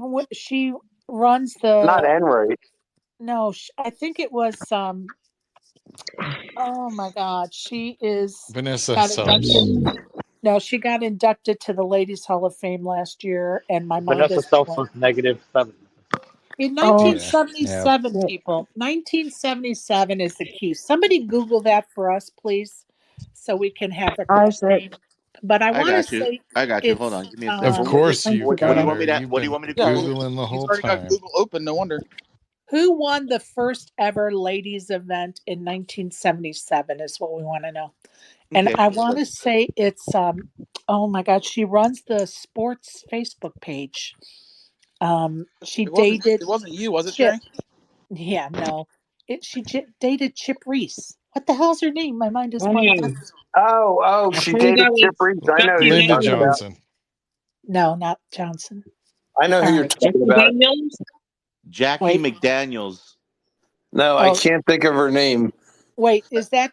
runs Not the Enright. no, I think it was oh my god. She is Vanessa got inducted. Selves. No, she got inducted to the Ladies Hall of Fame last year, and my mind Vanessa is Self blank. was -7. In Oh, Yeah. 1977, shit. people, 1977 is the key. Somebody Google that for us, please, so we can have the correct Isaac. name. But I I want to got you. say I got you. Hold it's on. Give me a sec. Of What, what, course Thank you've you, what do you got Donna. want me her. to You've What do you been want me to Yeah, Google? Googling the he's whole already got time. Google open. No wonder. who won the first ever ladies event in 1977 is what we want to know. And Okay. I want to say it's oh my god, she runs the sports Facebook page. She dated It wasn't you, was it, Chip. Sherry? Yeah, no. She dated Chip Reese. What the hell's her name? My mind is blank. Oh, Oh, I she think dated that Chip was Reese. I know who Jackie you're Linda talking Daniels. about. Johnson. No, not Johnson. I know who All you're right. talking Jackie about. Daniels? Jackie Wait. McDaniels. No, I Oh, can't think of her name. wait. Is that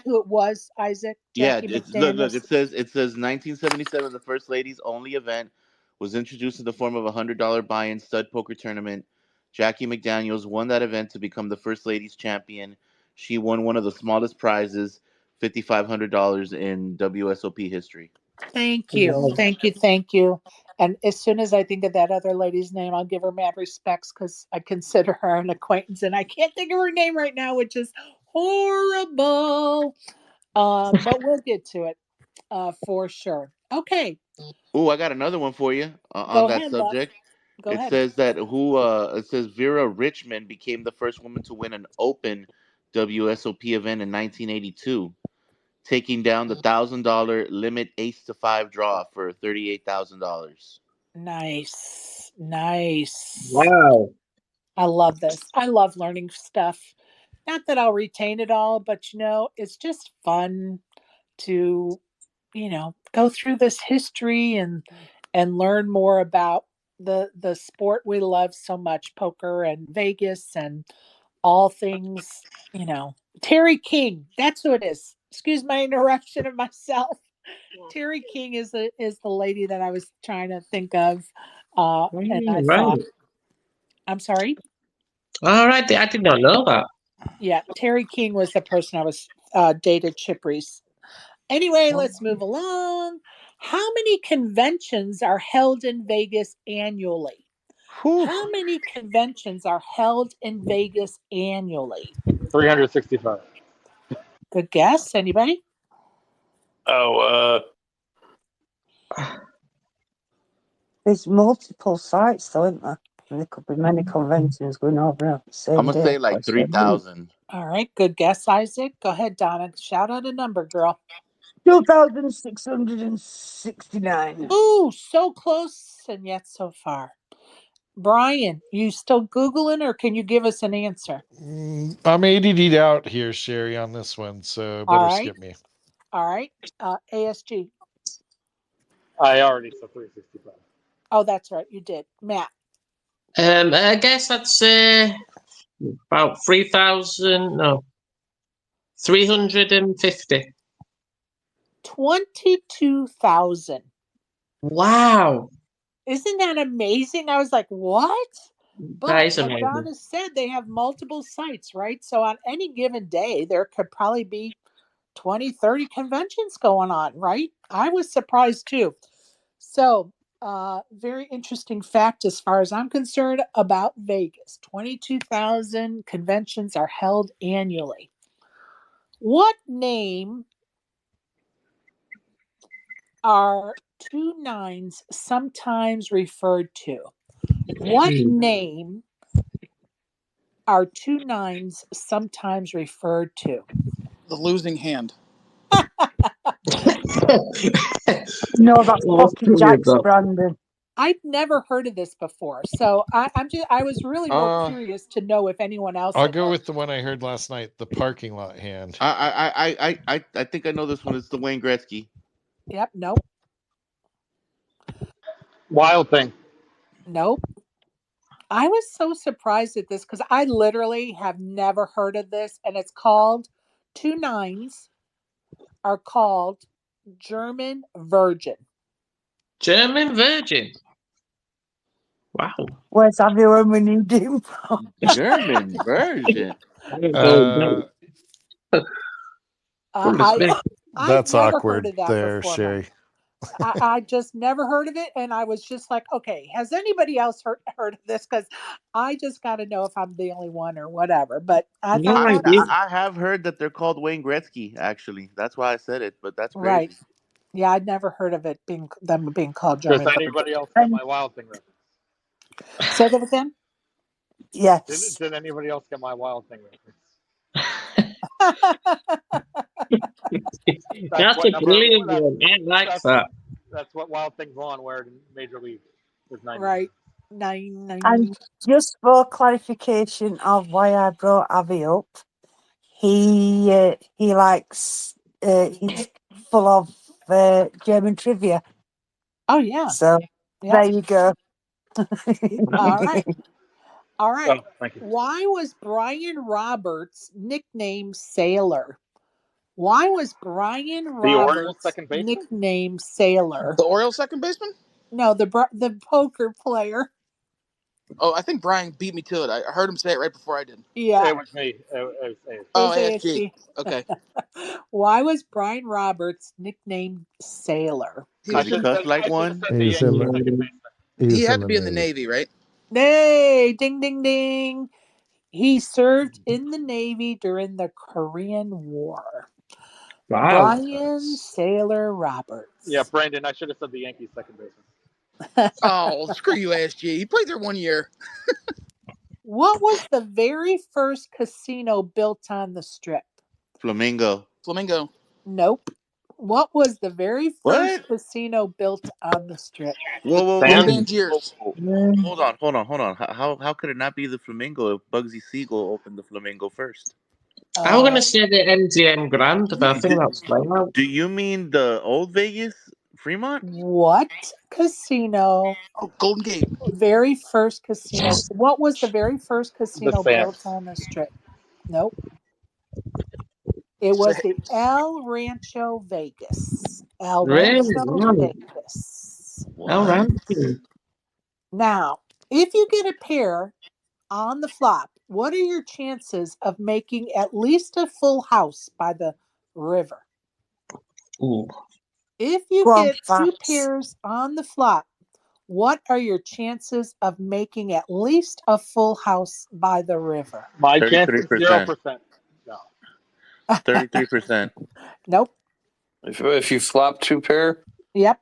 who it was? Isaac Yeah, Jackie it's look. McDaniels. It says 1977. The first ladies only event was introduced in the form of a $100 buy-in stud poker tournament. Jackie McDaniels won that event to become the first ladies champion. She won one of the smallest prizes, $5,500 in WSOP history. Thank you. Wow. Thank you. Thank you. And as soon as I think of that other lady's name, I'll give her mad respects because I consider her an acquaintance and I can't think of her name right now, which is horrible. But we'll get to it for sure. Okay. Oh, I got another one for you on Go that ahead, love. subject. Go It ahead. says that it says Vera Richmond became the first woman to win an open WSOP event in 1982, taking down the $1,000 limit ace to five draw for $38,000. Nice. Nice. Wow. I love this. I love learning stuff. Not that I'll retain it all, but it's just fun to, go through this history and learn more about the sport we love so much, poker and Vegas and all things, Terry King, that's who it is. Excuse my interruption of myself. Terry King is the lady that I was trying to think of. And I thought, Right. I'm sorry. All right. I did not know that. Yeah, Terry King was the person I was dated Chip Reese. Anyway, let's move along. How many conventions are held in Vegas annually? Whew. How many conventions are held in Vegas annually? 365. Good guess. Anybody? Oh, There's multiple sites, though, isn't there? And there could be many conventions going over at the I'm same gonna day. say like 3,000. All right, good guess, Isaac. Go ahead, Donna. Shout out a number, girl. 2,669. Ooh, so close and yet so far. Brian, you still Googling or can you give us an answer? I'm ADD'd out here, Sherry, on this one, so All better right. skip me. All right. ASG. I already said 365. Oh, that's right. You did. Matt. I guess I'd say about 3,000. No, 350. 22,000. Wow. Isn't that amazing? I was like, what? That But is like amazing. Donna said, they have multiple sites, right? So on any given day, there could probably be 20, 30 conventions going on, right? I was surprised too. So, very interesting fact as far as I'm concerned about Vegas. 22,000 conventions are held annually. What name are two nines sometimes referred to? What Hmm. name are two nines sometimes referred to? The losing hand. No, that's Well, Pocky Jacks, Brandon. I've never heard of this before, so I was really more Uh, curious to know if anyone else I'll had go heard. with the one I heard last night, the parking lot hand. I think I know this one. It's the Wayne Gretzky. Yep, nope, Wild thing. nope. I was so surprised at this because I literally have never heard of this, and it's called two nines are called German Virgin. German Virgin. Wow. Where's everyone we need him? German version. I don't Uh, know. Goodness I me. I've that's never heard awkward of that there, before, Matt. Sherry. I just never heard of it, and I was just like, okay, has anybody else heard of this? Because I just got to know if I'm the only one or whatever. But I No thought that idea. was I have heard that they're called Wayne Gretzky. Actually, that's why I said it. But that's right. crazy. Yeah, I'd never heard of it being called Does German Virgin. anybody else get And my Wild Thing reference? Say that again. yes, Did anybody else get my Wild Thing reference? That's That's what a number. brilliant one. I like That's that. that's what Wild Thing Vaughn wear in Major League was 99. Right. Nine, and nine. just for clarification of why I brought Avi up, he likes he's full of German trivia. Oh yeah. So Yep. there you go. All right. All right. Oh, thank you. Why was Brian Roberts nicknamed Sailor? Why was Brian The Orioles Roberts second baseman. nicknamed Sailor? The Orioles second baseman? No, the poker player. Oh, I think Brian beat me to it. I heard him say it right before I did. Yeah, It was me. It was Oh, was ASG. ASG. Okay. Why was Brian Roberts nicknamed Sailor? He Because was he from. cussed like I should have one. said the He's Yankee in the second baseman. He he's had in to the be in the Navy. Navy, right? Nay, ding, ding, ding. He served in the Navy during the Korean War. Wow. Brian Sailor Roberts. Yeah, Brandon. I should have said the Yankees second baseman. Oh, screw you, ASG. He played there 1 year. What was the very first casino built on the Strip? Flamingo. Flamingo. Nope. What was the very first What? casino built on the Strip? Whoa, whoa, The whoa, Sands. Tangiers. whoa. Mm, Hold on. How could it not be the Flamingo if Bugsy Siegel opened the Flamingo first? I was Uh, going to say the MGM Grand, but I think that's wrong out. Do you mean the old Vegas Fremont? what casino? Oh, Golden Gate. Very first casino. What was the very first The casino built Sands. on the Strip? Nope. It was Say- the El Rancho Vegas. El Really? Rancho Wow. Vegas. All right. What? Now, if you get a pair on the flop, what are your chances of making at least a full house by the river? Ooh. If you Go on, get two Fats. pairs on the flop, what are your chances of making at least a full house by the river? My chance is 33%. 0%. No. 33%. Nope. If you flop two pair, Yep.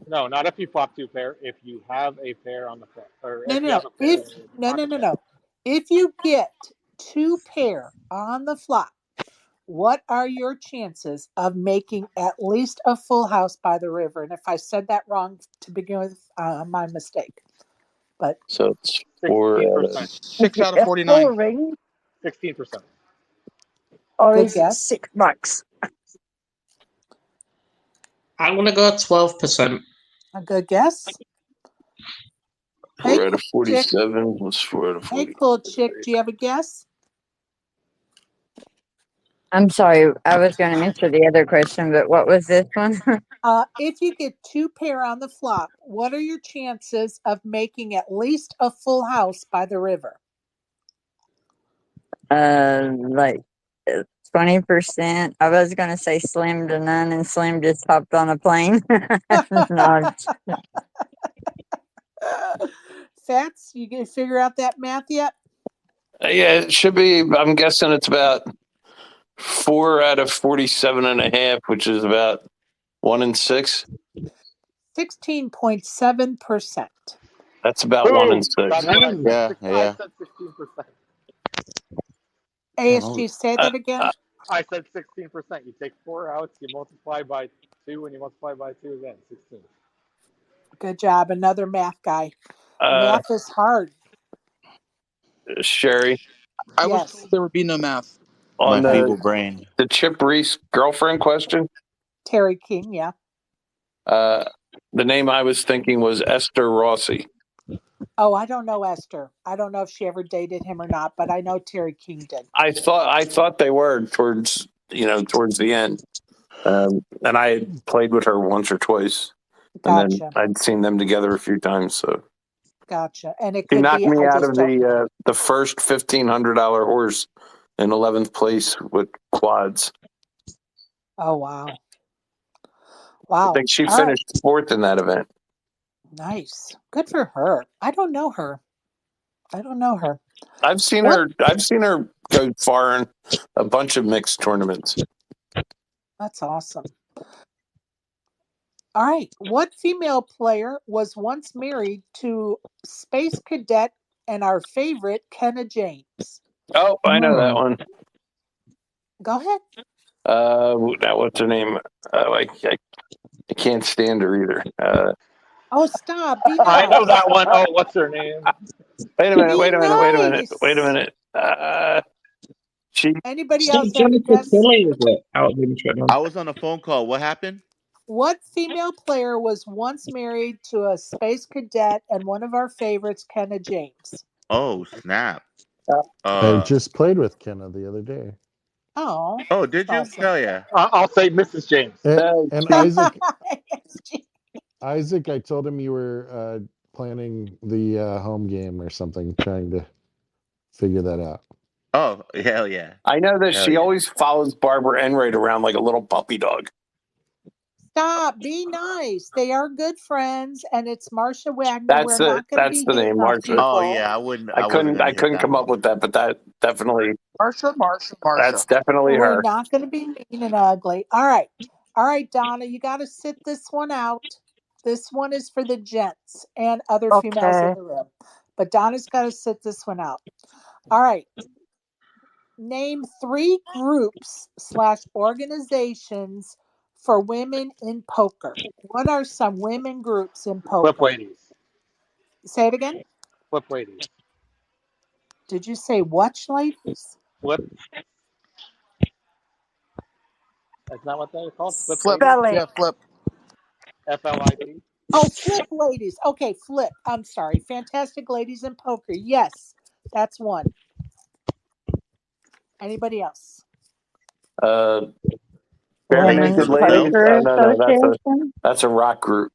No, not if you flop two pair. If you have a pair on the flop, or No, if no, you no. have a pair If in your no, no, pocket no, pair. no. If you get two pair on the flop, what are your chances of making at least a full house by the river? And if I said that wrong to begin with, my mistake. But so it's 4 out 16%. of 6 out of A 49. 4 ring, 16%. or good is it guess. 6 max? I'm going to go 12%. A good guess. Hey, 4 out of cool chick. 47 was 4 out of Hey, 40. cool chick. Do you have a guess? I'm sorry, I was going to answer the other question, but what was this one? If you get two pair on the flop, what are your chances of making at least a full house by the river? Like 20%. I was going to say slim to none, and Slim just hopped on a plane. No, Fats, you can figure out that math yet? Yeah, it should be. I'm guessing it's about 4 out of 47 and a half, which is about 1 in 6. 16.7%. That's about 1 in Boom! 6. That's what I Wow. said. Yeah, I yeah. said 16%. Damn, holy. ASG, say that again. I said 16%. You take 4 outs, you multiply by 2, and you multiply by 2 again. 16. Good job. Another math guy. Uh, Math is hard. Sherry, I was Yes. told there would be no math. My on feeble brain. the Chip Reese girlfriend question, Terry King, yeah. uh, the name I was thinking was Esther Rossi. Oh, I don't know Esther. I don't know if she ever dated him or not, but I know Terry King did. I thought they were towards the end, and I had played with her once or twice, and then Gotcha. I'd seen them together a few times. So Gotcha. And it she could knocked be, me I out just of don't. the first $1,500 horse in 11th place with quads. Oh, wow. I Wow. think she All right. finished fourth in that event. Nice. Good for her. I don't know her. I've seen What? her go far in a bunch of mixed tournaments. That's awesome. All right. What female player was once married to Space Cadet and our favorite Kenna James? Oh, I know that one. Go ahead. Now what's her name? I can't stand her either. Oh, stop. Be I know nice. that one. Oh, what's her name? Wait a minute. Be nice. She. Is Anybody it else have a Jennifer guess? Tilly, is it? Out of interest. I was on a phone call. What happened? What female player was once married to a Space Cadet and one of our favorites, Kenna James? Oh, snap. I just played with Kenna the other day. Oh. Oh, did you? Awesome. Hell yeah. I'll say Mrs. James. And Isaac, I told him you were planning the home game or something, trying to figure that out. Oh, hell yeah. I know that Hell she yeah. always follows Barbara Enright around like a little puppy dog. Stop. Be nice. They are good friends, and it's Marsha Wagner. We're not going to That's be the hitting name, on Marsha. Oh people. yeah, I wasn't I gonna hit couldn't that come up one. with that, but that definitely Marsha. that's definitely We're her. not going to be mean and ugly. All right, Donna, you got to sit this one out. This one is for the gents and other females in Okay. the room, but Donna's got to sit this one out. All right. Name 3 groups / organizations for women in poker. What are some women groups in Flip poker? ladies. Say it again. Flip ladies. Did you say watch ladies? Flip. That's not what they're called. Flip Flip. ladies. Spell it. Yeah, flip. FLIP. Oh, flip ladies. Okay, flip. I'm sorry. Fantastic ladies in poker. Yes, that's one. Anybody else? Bare Ladies naked of Women's the ladies. Felt. Poker No, Association. that's a rock group.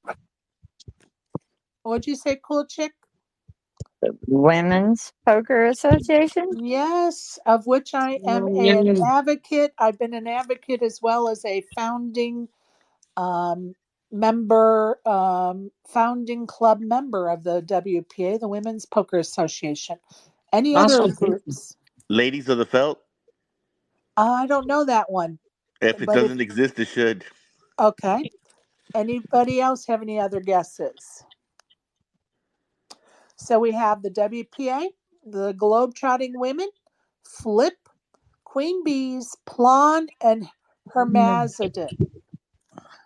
What'd you say, cool chick? Women's Poker Association. Yes, of which I am an advocate. I've been an advocate as well as a founding member, founding club member of the WPA, the Women's Poker Association. Any That's other fantastic. groups? Ladies of the Felt. I don't know that one, If it but if doesn't exist, it should. okay. Anybody else have any other guesses? So we have the WPA, the Globetrotting Women, Flip, Queen Bees, Plan, and Hermazadin,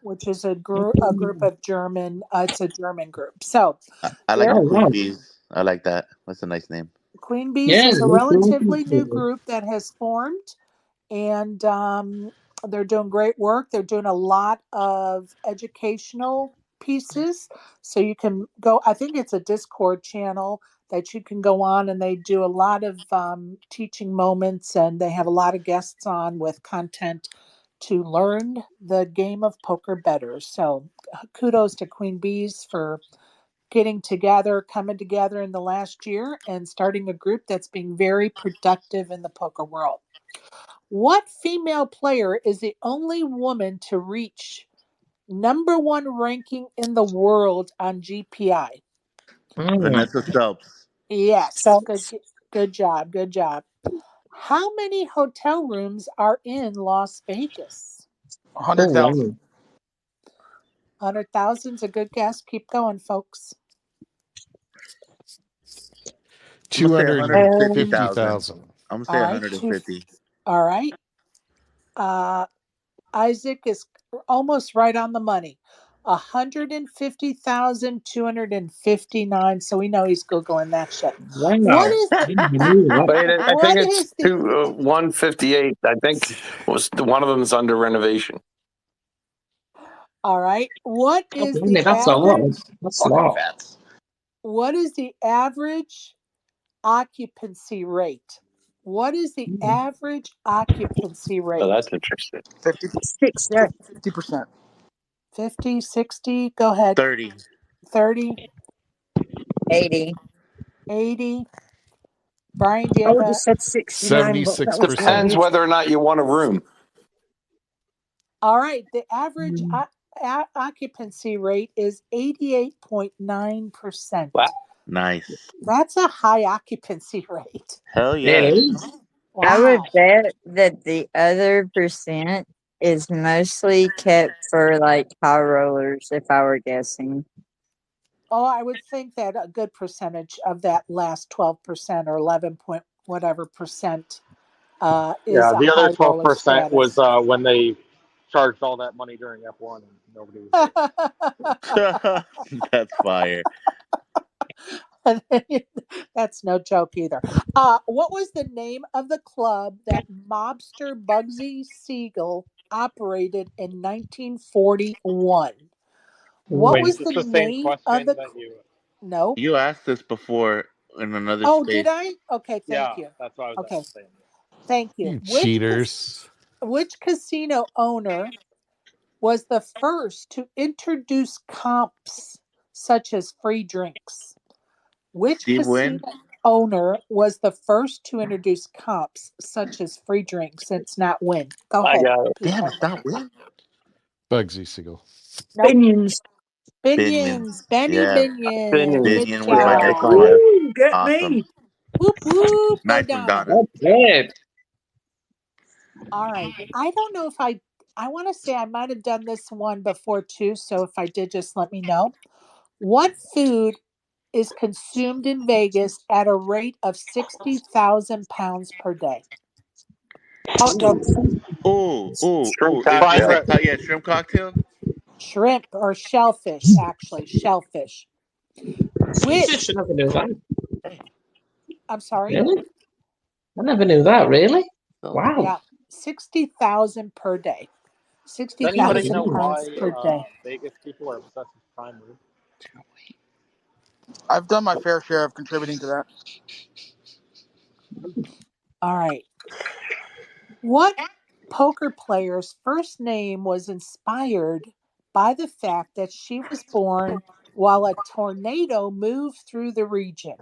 which is a group of German. It's a German group. So I like there, the Oh Queen wow. Bees. I like that. That's a nice name. Queen Bees Yeah, is a that's relatively new wonderful. group that has formed, and they're doing great work. They're doing a lot of educational pieces. So you can go, I think it's a Discord channel that you can go on, and they do a lot of teaching moments, and they have a lot of guests on with content to learn the game of poker better. So kudos to Queen Bees for coming together in the last year and starting a group that's being very productive in the poker world. What female player is the only woman to reach #1 ranking in the world on GPI? Vanessa Phelps. Yes, So good job, good job. How many hotel rooms are in Las Vegas? Oh 100,000. wow. 100,000 is a good guess. Keep going, folks. I'm gonna say 50. 150,000. 50,000. I'm gonna say All right, 150. all right. Uh, Isaac is almost right on the money. 150,259. So we know he's Googling that shit. What Wow. is I didn't believe that. Wait, I think what it's is the 158. I think was one of them is under renovation. all right? What Oh, is blimey, the that's a lot. average That's a Fucking lot. fats. what is the average occupancy rate? What is the Mm. average occupancy Oh, rate? that's interesting. 50, 60. 50%. 50, 60, go ahead. 30. 30, 80. 80. Brian, do you I have would have a said 69, but that was 76%. Depends bold. whether or not you want a room. all right, the average Mm. occupancy rate is 88.9%. Wow. Nice. That's a high occupancy rate. Hell Yeah, yeah. it is. I would Wow. bet that the other percent is mostly kept for like high rollers, if I were guessing. Oh, I would think that a good percentage of that last 12% or 11 point whatever percent is Yeah, a the other high roller 12% was status. when they charged all that money during F1 and nobody was there. That's fire. That's no joke either. What was the name of the club that mobster Bugsy Siegel operated in 1941? What Wait, Mm. is was this the the same name of question the? that you? No. You asked this before in another Oh, did space. I? Okay, thank Yeah, you. that's what I was Okay, saying. thank you. You cheaters. Which casino owner was the first to introduce comps such as free drinks? Which Steve casino Wynn? owner was the first to introduce comps such as free drinks? It's not Win. Go I ahead, got it. Damn, Peter. it's not Wynn. Bugsy Siegel. Nope. Binions. Binion. Binions. Benny Yeah, Binion. Opinions. Good Binion was Yeah, my that's next my job. guess. one. Ooh, get Awesome. me. Whoop whoop. Go Nice one, Donna. Donna. Okay. All right. I don't know if I want to say I might have done this one before too. So if I did, just let me know. What food is consumed in Vegas at a rate of 60,000 pounds per day? Hot dogs. Shrimp Is cocktail. it? Yeah, shrimp cocktail. Shrimp or shellfish, actually. Shellfish. Jesus, I Which, never knew that. I'm sorry? Really? I never knew that. Really? So, Wow. Yeah, 60,000 per day. Does anybody Jesus. 60,000 know pounds why per day. Vegas people are obsessed with prime rib? I've done my fair share of contributing to that. All right. What poker player's first name was inspired by the fact that she was born while a tornado moved through the region?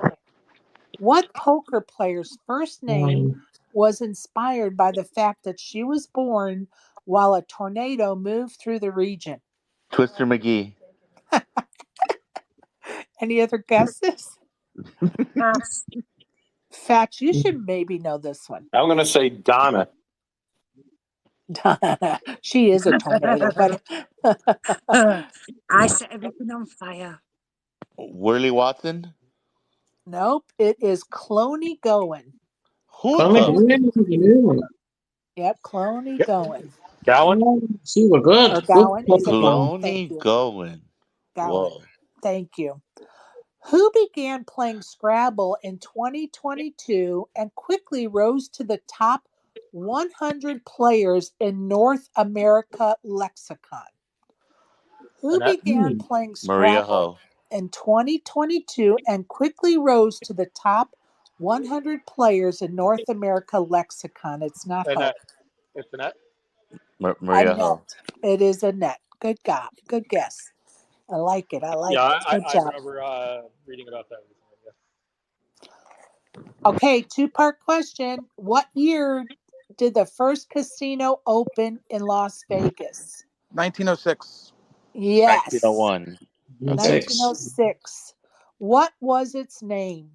What poker player's first name was inspired by the fact that she was born while a tornado moved through the region? Twister McGee. Any other guesses? Pass. Fats, you should maybe know this one. I'm going to say Donna. She is a tornado, but I set everything on fire. Whirly Watson. nope, it is Cloney Gowen. Who Cloney the? Gowan. Yep, Cloney Gowen. Gowan? She were good. Or Good Gowan. Is poker it player. Gowan? Thank Cloney you. Gowan. Gowan. Whoa. Thank you. Who began playing Scrabble in 2022 and quickly rose to the top 100 players in North America lexicon? Who Annette? began playing Maria Scrabble Ho. in 2022 and quickly rose to the top 100 players in North America lexicon? It's not Ho. Annette. It's Annette? Maria Ho. Annette. It is Annette. Good God. Good guess. I like it. I Yeah, like it. Good I job. remember reading about that recently. Okay, two-part question. What year did the first casino open in Las Vegas? 1906. Yes, 1901. Okay. 6. 1906. What was its name?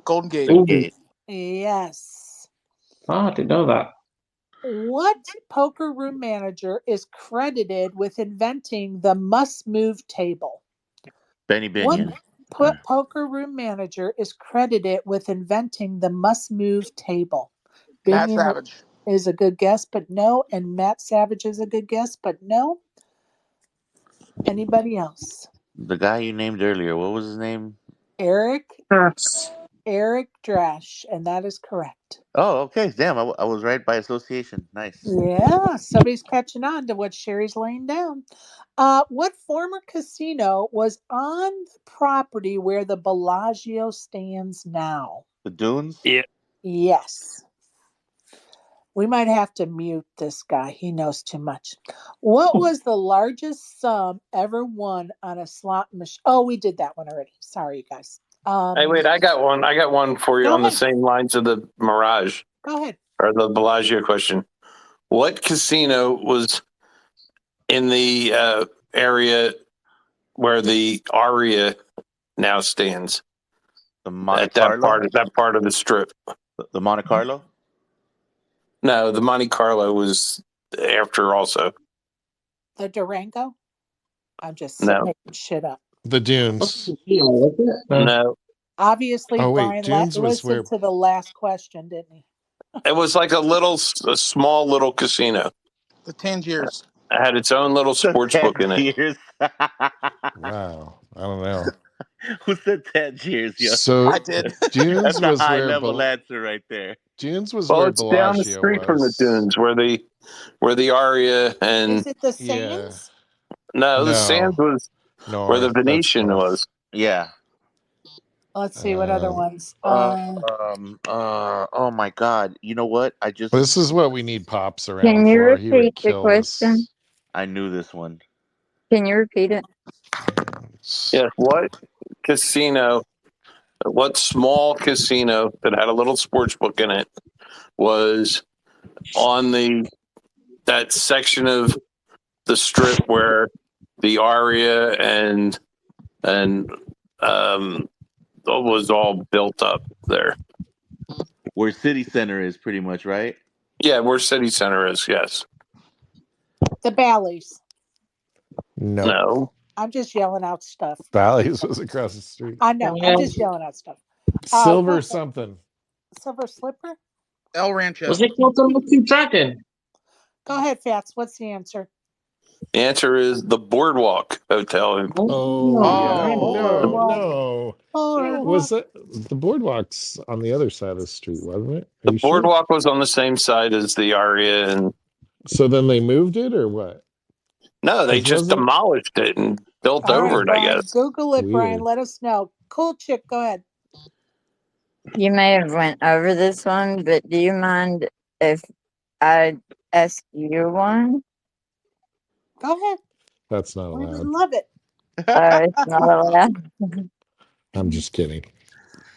Golden Gate. Ooh. Gate. Yes. Oh, I didn't know that. What poker room manager is credited with inventing the must-move table? Benny What Binion. Or poker room manager is credited with inventing the must-move table? Matt Binion Savage. is a good guess, but no. And Matt Savage is a good guess, but no. Anybody else? the guy you named earlier. What was his name? Eric Pass. Drash, and that is correct. Oh, okay. Damn, I was right by association. Nice. Yeah, somebody's catching on to what Sherry's laying down. What former casino was on the property where the Bellagio stands now? The Dunes. Yeah. Yes. We might have to mute this guy. He knows too much. What was the largest sum ever won on a slot machine? Oh, we did that one already. Sorry, you guys. Hey, wait, I got one. I got one for you Go on the ahead. same lines of the Mirage Go ahead. or the Bellagio question. What casino was in the area where the Aria now stands? The Monte At that Carlo. part of the strip. The Monte Carlo. No, the Monte Carlo was after also. The Durango? I'm just No, making shit up. The Dunes. no. Obviously, Oh wait, Brian Dunes was listened where to the last question, didn't he? It was like a small little casino. The Tangiers. It had its own little sports book in it. Tangiers. wow, I don't know. Who said Tangiers, yo? So I did. Dunes That's a was high where level answer right there. Dunes was Well, where it's down the Bellagio street from the was. dunes where the Aria and Is it the Yeah. Sands? no, the Sands No. was where the North. That's Venetian north. was. Yeah. Let's see what other Uh, ones. Oh my God. You know what? this is what we need Pops Can around you for. He repeat would the kill question? us. I knew this one. Can you repeat it? Yes. What casino? What small casino that had a little sports book in it was on that section of the strip where the Aria and was all built up there? Where City Center is, pretty much, right? Yeah, where City Center is. Yes. The Bally's. No. No. I'm just yelling out stuff. Bally's was across the street. I know. I'm just yelling out stuff. Silver something. Silver Slipper? El Rancho. Was it called the Lucky Dragon? Go ahead, Fats. What's the answer? The answer is the Boardwalk Hotel. Oh yeah. Boardwalk. No. Was that the boardwalk's on the other side of the street, wasn't it? Are The you sure? Boardwalk was on the same side as the Aria, and So then they moved it, or what? no, they 'Cause just wasn't- demolished it and built All over right, it, I Brian. guess. Google it, Brian. Weird. Let us know. Cool Chick, go ahead. You may have went over this one, but do you mind if I ask you one? Go ahead. That's not We would allowed. love it. It's not allowed. I'm just kidding.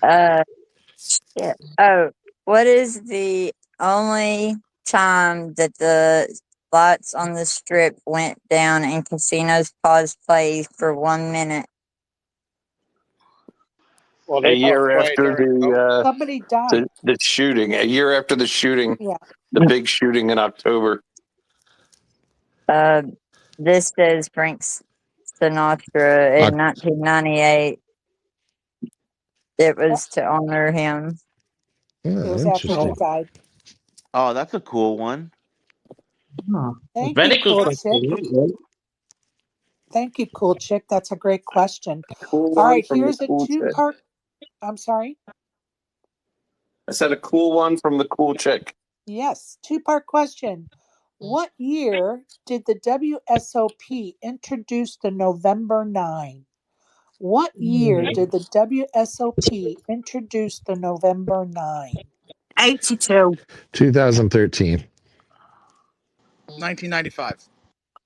Shit. Oh, what is the only time that the lights on the strip went down and casinos paused play for 1 minute? Well, A they year play after during COVID. Somebody died. the shooting, a year after the shooting, Yeah. the big shooting in October. This says Frank Sinatra in 1998. It was to honor him. It Yeah, was after he interesting. died. Oh, that's a cool one. Thank Very you, good Cool question. Chick. Thank you, Cool Chick. That's a great question. Cool All one right, from the here's a cool chick. two-part. I'm sorry. I said a cool one from the cool chick. Yes, two-part question. What year did the WSOP introduce the November 9? What year did the WSOP introduce the November 9? 82. 2013. 1995.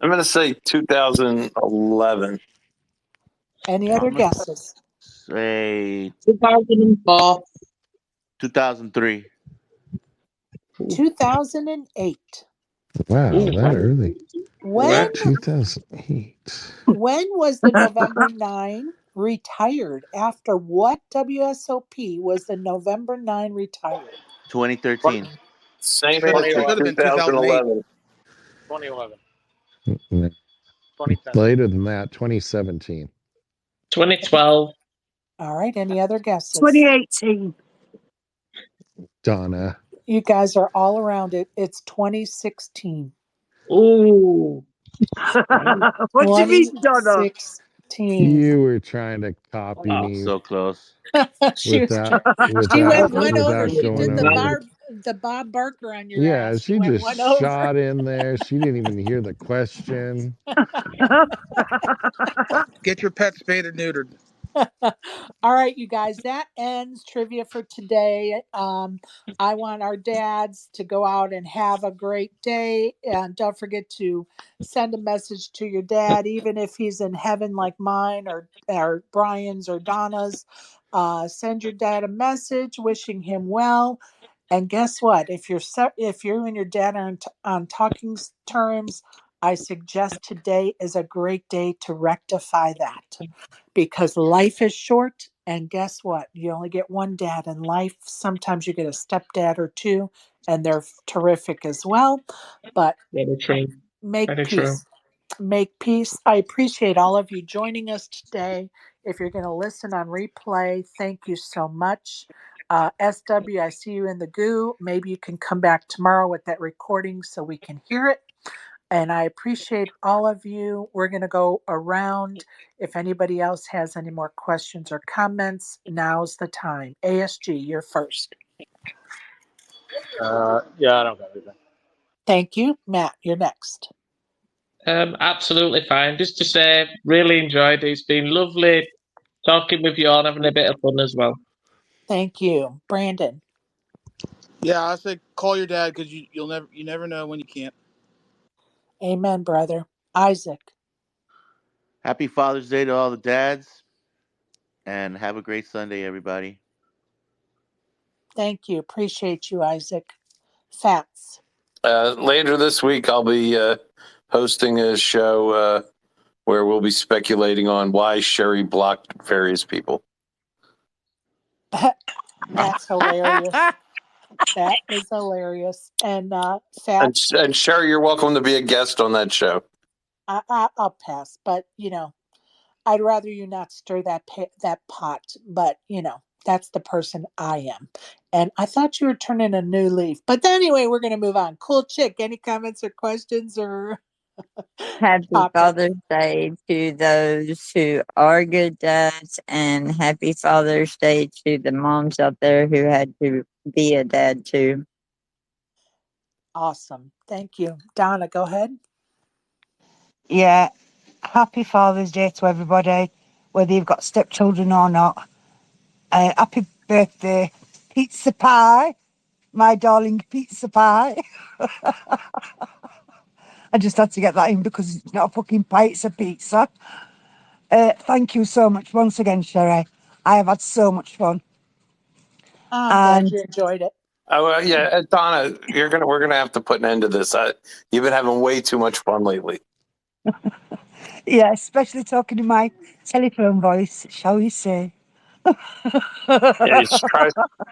I'm going to say 2011. Any other I'm gonna guesses? say 2004. 2003. 2008. Wow, Ooh, that wow. early. When 2008. when was the November 9 retired? After what WSOP was the November 9 retired? 2013. Same Should answer, have been 2008. 2011. 2011. No, 2010. later than that, 2017. 2012. All right, any other guesses? 2018. Donna. You guys are all around it. It's 2016. Ooh. What do you mean, Donna? 2016. You were trying to copy Oh, me so close. She was without she went without one over. without She going did over. the Bob Barker on your Yeah, ass. She she went just one over. shot in there. She didn't even hear the question. Get your pet spayed or neutered. All right, you guys, that ends trivia for today. I want our dads to go out and have a great day. And don't forget to send a message to your dad, even if he's in heaven like mine or Brian's or Donna's. Send your dad a message wishing him well. And guess what? If you and your dad are on talking terms, I suggest today is a great day to rectify that because life is short. And guess what? You only get one dad in life. Sometimes you get a stepdad or two, and they're terrific as well. But Very true. make Very peace. true. Make peace. I appreciate all of you joining us today. If you're going to listen on replay, thank you so much. SW, I see you in the goo. Maybe you can come back tomorrow with that recording so we can hear it. And I appreciate all of you. We're going to go around. If anybody else has any more questions or comments, now's the time. ASG, you're first. Yeah, I don't got anything. Thank you. Matt, you're next. Absolutely fine. Just to say, really enjoyed it. It's been lovely talking with you all and having a bit of fun as well. Thank you. Brandon. Yeah, I say call your dad because you never know when you can't. Amen, brother. Isaac. Happy Father's Day to all the dads, and have a great Sunday, everybody. Thank you. Appreciate you, Isaac. Fats. Later this week, I'll be hosting a show where we'll be speculating on why Sherry blocked various people. That's hilarious. That is hilarious. And Fats. And Sherry, you're welcome to be a guest on that show. I'll pass, but I'd rather you not stir that pot. But that's the person I am. And I thought you were turning a new leaf. But anyway, we're gonna move on. Cool chick. Any comments or questions or Happy topics? Father's Day to those who are good dads, and happy Father's Day to the moms out there who had to be a dad too. Awesome. Thank you. Donna, go ahead. Yeah, happy Father's Day to everybody, whether you've got stepchildren or not. Happy birthday, pizza pie, my darling pizza pie. I just had to get that in because it's not a fucking pie, it's a pizza. Thank you so much once again, Sherry. I have had so much fun. I'm glad you enjoyed it. Oh yeah, Donna, we're gonna have to put an end to this. You've been having way too much fun lately. Yeah, especially talking in my telephone voice, shall we say. Yeah,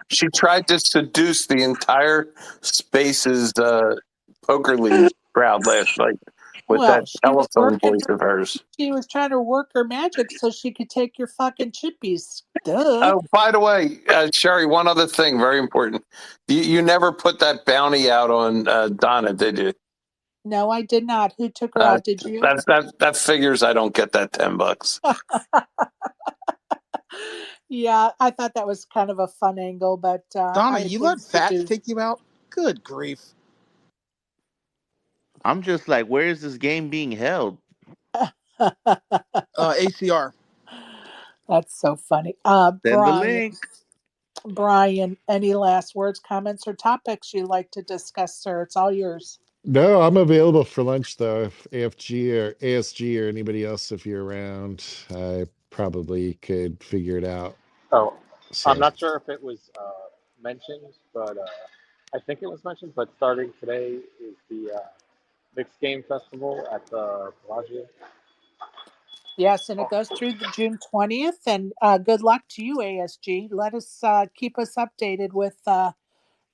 she tried to seduce the entire Spaces poker league crowd last night with that telephone voice of hers. She was trying to work her magic so she could take your fucking chippies. Duh. Oh, by the way, Sherry, one other thing, very important. You never put that bounty out on Donna, did you? No, I did not. Who took her out? Did you? That figures I don't get that $10. Yeah, I thought that was kind of a fun angle, but Donna, you let Fats take you out? Good grief. I'm just like, where is this game being held? ACR. That's so funny. Send the Brian. link. Brian, any last words, comments, or topics you'd like to discuss, sir? It's all yours. No, I'm available for lunch though. If AFG or ASG or anybody else, if you're around, I probably could figure it out. Oh, So I'm not sure if it was mentioned, but I think it was mentioned. But starting today is the Mixed Game Festival at the Bellagio. Yes, and it goes through the June 20th. And good luck to you, ASG. Let us keep us updated with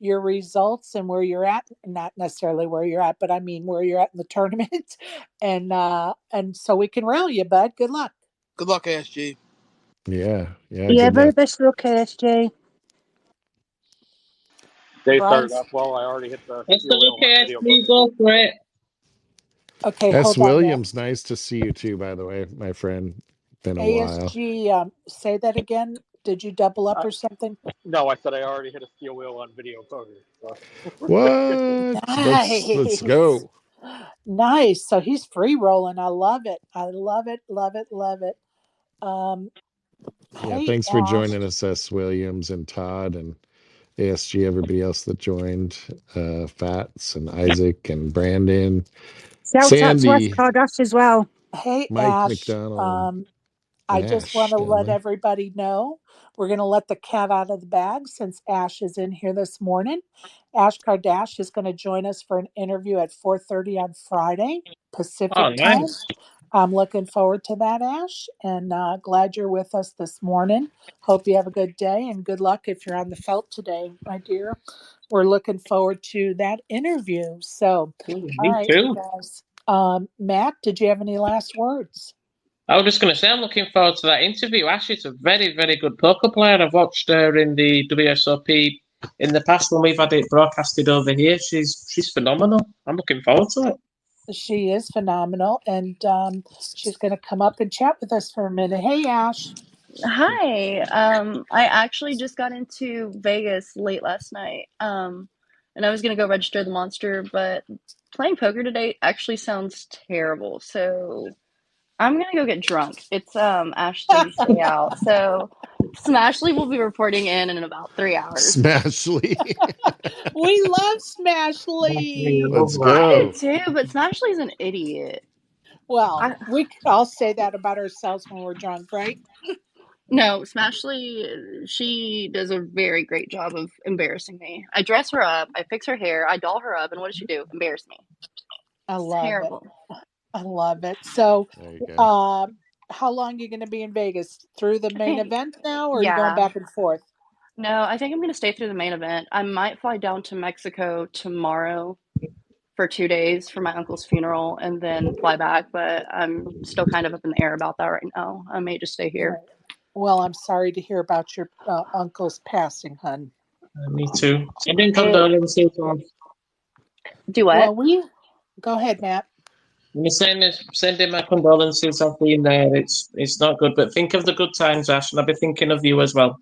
your results and where you're at. Not necessarily where you're at, but I mean where you're at in the tournament. And so we can rail you, bud. Good luck. Good luck, ASG. yeah, Yeah, very best luck, ASG. They started off well. I already hit the steel wheel on video. Go for it. Okay, S. hold on. Williams, nice to see you too, by the way, my friend. Been a while. ASG, say that again. Did you double up or something? No, I said I already hit a steel wheel on video poker. So. What? Nice. Let's go. Nice. So he's free rolling. I love it. I love it. Love it. Love it. Yeah, Hey, thanks for Ash. joining us, S. Williams and Todd and ASG, everybody else that joined, Fats and Isaac and Brandon, Shout out to Sandy, West as well. Hey, Mike Ash. McDonald, I and just want Ash to down let there. everybody know we're going to let the cat out of the bag since Ash is in here this morning. Ash Kardash is going to join us for an interview at 4:30 on Friday Pacific time. Nice. I'm looking forward to that, Ash, and glad you're with us this morning. Hope you have a good day and good luck if you're on the felt today, my dear. We're looking forward to that interview. So, Me all right, too. you guys. Matt, did you have any last words? I was just going to say, I'm looking forward to that interview. Ashley's a very, very good poker player. I've watched her in the WSOP in the past when we've had it broadcasted over here. She's phenomenal. I'm looking forward to it. She is phenomenal, and she's going to come up and chat with us for a minute. Hey, Ash. Hi. I actually just got into Vegas late last night. And I was gonna go register the monster, but playing poker today actually sounds terrible. So I'm gonna go get drunk. It's Ashley's day out. So Smashley will be reporting in about 3 hours. Smashley. We love Smashley. Let's I do go. too, but Smashley's an idiot. Well, we could all say that about ourselves when we're drunk, right? No, Smashley, she does a very great job of embarrassing me. I dress her up, I fix her hair, I doll her up, and what does she do? Embarrass me. I It's love it. terrible. I love it. So, There you go. how long are you going to be in Vegas? Through the I main think, event now, or are you going yeah. back and forth? No, I think I'm going to stay through the main event. I might fly down to Mexico tomorrow for 2 days for my uncle's funeral and then fly back, but I'm still kind of up in the air about that right now. I may just stay here. Right. Well, I'm sorry to hear about your uncle's passing, hun. Me too. Sending It, condolences. do what? Well, go ahead, Matt. Sending my condolences. I've been there. It's not good, but think of the good times, Ash, and I'll be thinking of you as well.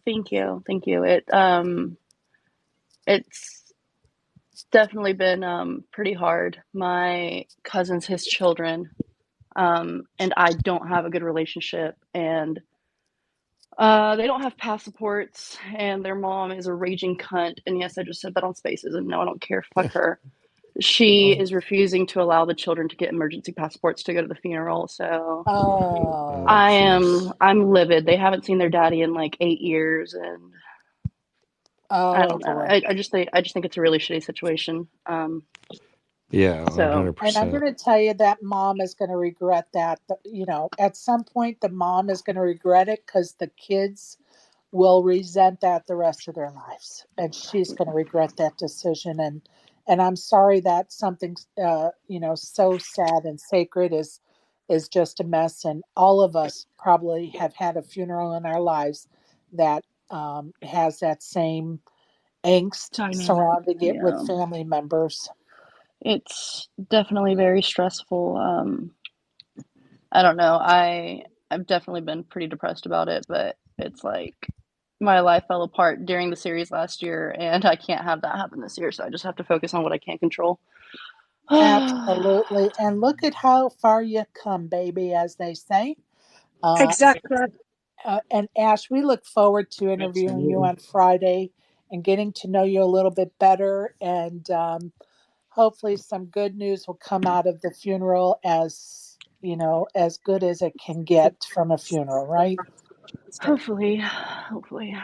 Thank you. Thank you. It's definitely been pretty hard. My cousins, his children, and I don't have a good relationship, and they don't have passports, and their mom is a raging cunt. And yes, I just said that on Spaces, and no, I don't care. Fuck her. She is refusing to allow the children to get emergency passports to go to the funeral. So Oh, jeez. I'm livid. They haven't seen their daddy in like 8 years, and I oh don't know. boy. I just think it's a really shitty situation. Yeah, So And I'm 100%. going to tell you that mom is going to regret that. You know, at some point, the mom is going to regret it because the kids will resent that the rest of their lives, and she's going to regret that decision. And I'm sorry that something so sad and sacred is just a mess. And all of us probably have had a funeral in our lives that has that same angst dynamic, surrounding it with yeah. family members. It's definitely very stressful. I don't know. I've definitely been pretty depressed about it, but it's like my life fell apart during the series last year, and I can't have that happen this year. So I just have to focus on what I can control. Absolutely. And look at how far you come, baby, as they say. Uh, Exactly. and Ash, we look forward to interviewing you Absolutely. on Friday and getting to know you a little bit better. And hopefully, some good news will come out of the funeral as good as it can get from a funeral, right? Hopefully, hopefully.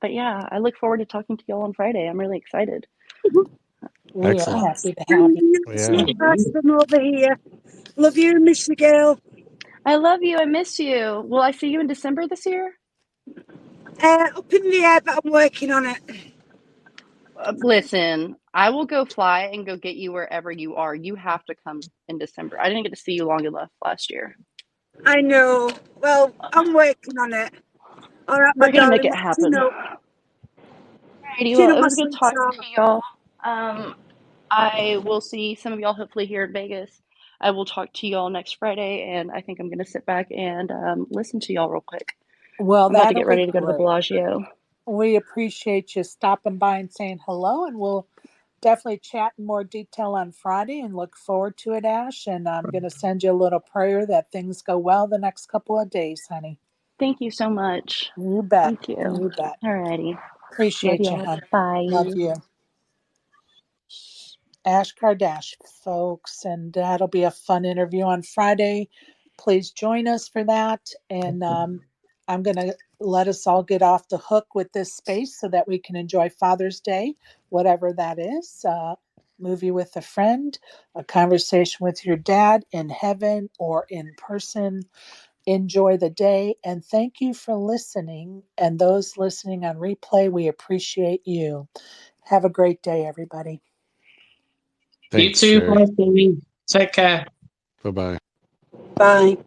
But yeah, I look forward to talking to y'all on Friday. I'm really excited. We are Excellent. happy to have you. Yeah. From over here. Love you, miss you, girl. I love you. I miss you. Will I see you in December this year? Up in the air, but I'm working on it. Listen, I will go fly and go get you wherever you are. You have to come in December. I didn't get to see you long enough last year. I know. Well, I'm working on it. All right, my We're gonna make darling. it happen. Alrighty, You well, know, it my was good talking sweetheart. to y'all. I will see some of y'all hopefully here in Vegas. I will talk to y'all next Friday, and I think I'm gonna sit back and listen to y'all real quick. Well, I'm about to that'll get be ready to go to the great. Bellagio. We appreciate you stopping by and saying hello, and we'll definitely chat in more detail on Friday and look forward to it, Ash. And I'm going to send you a little prayer that things go well the next couple of days, honey. Thank you so much. You bet. Thank you. You bet. Alrighty. Love Appreciate you, y'all. hon. Bye. Love you. Ash Kardash, folks, and that'll be a fun interview on Friday. Please join us for that. And I'm going to let us all get off the hook with this space so that we can enjoy Father's Day, whatever that is. Movie with a friend, a conversation with your dad in heaven or in person. Enjoy the day, and thank you for listening. And those listening on replay, we appreciate you. Have a great day, everybody. You Thanks, too, Sherry. bye, Billy. Take care. Bye bye. Bye.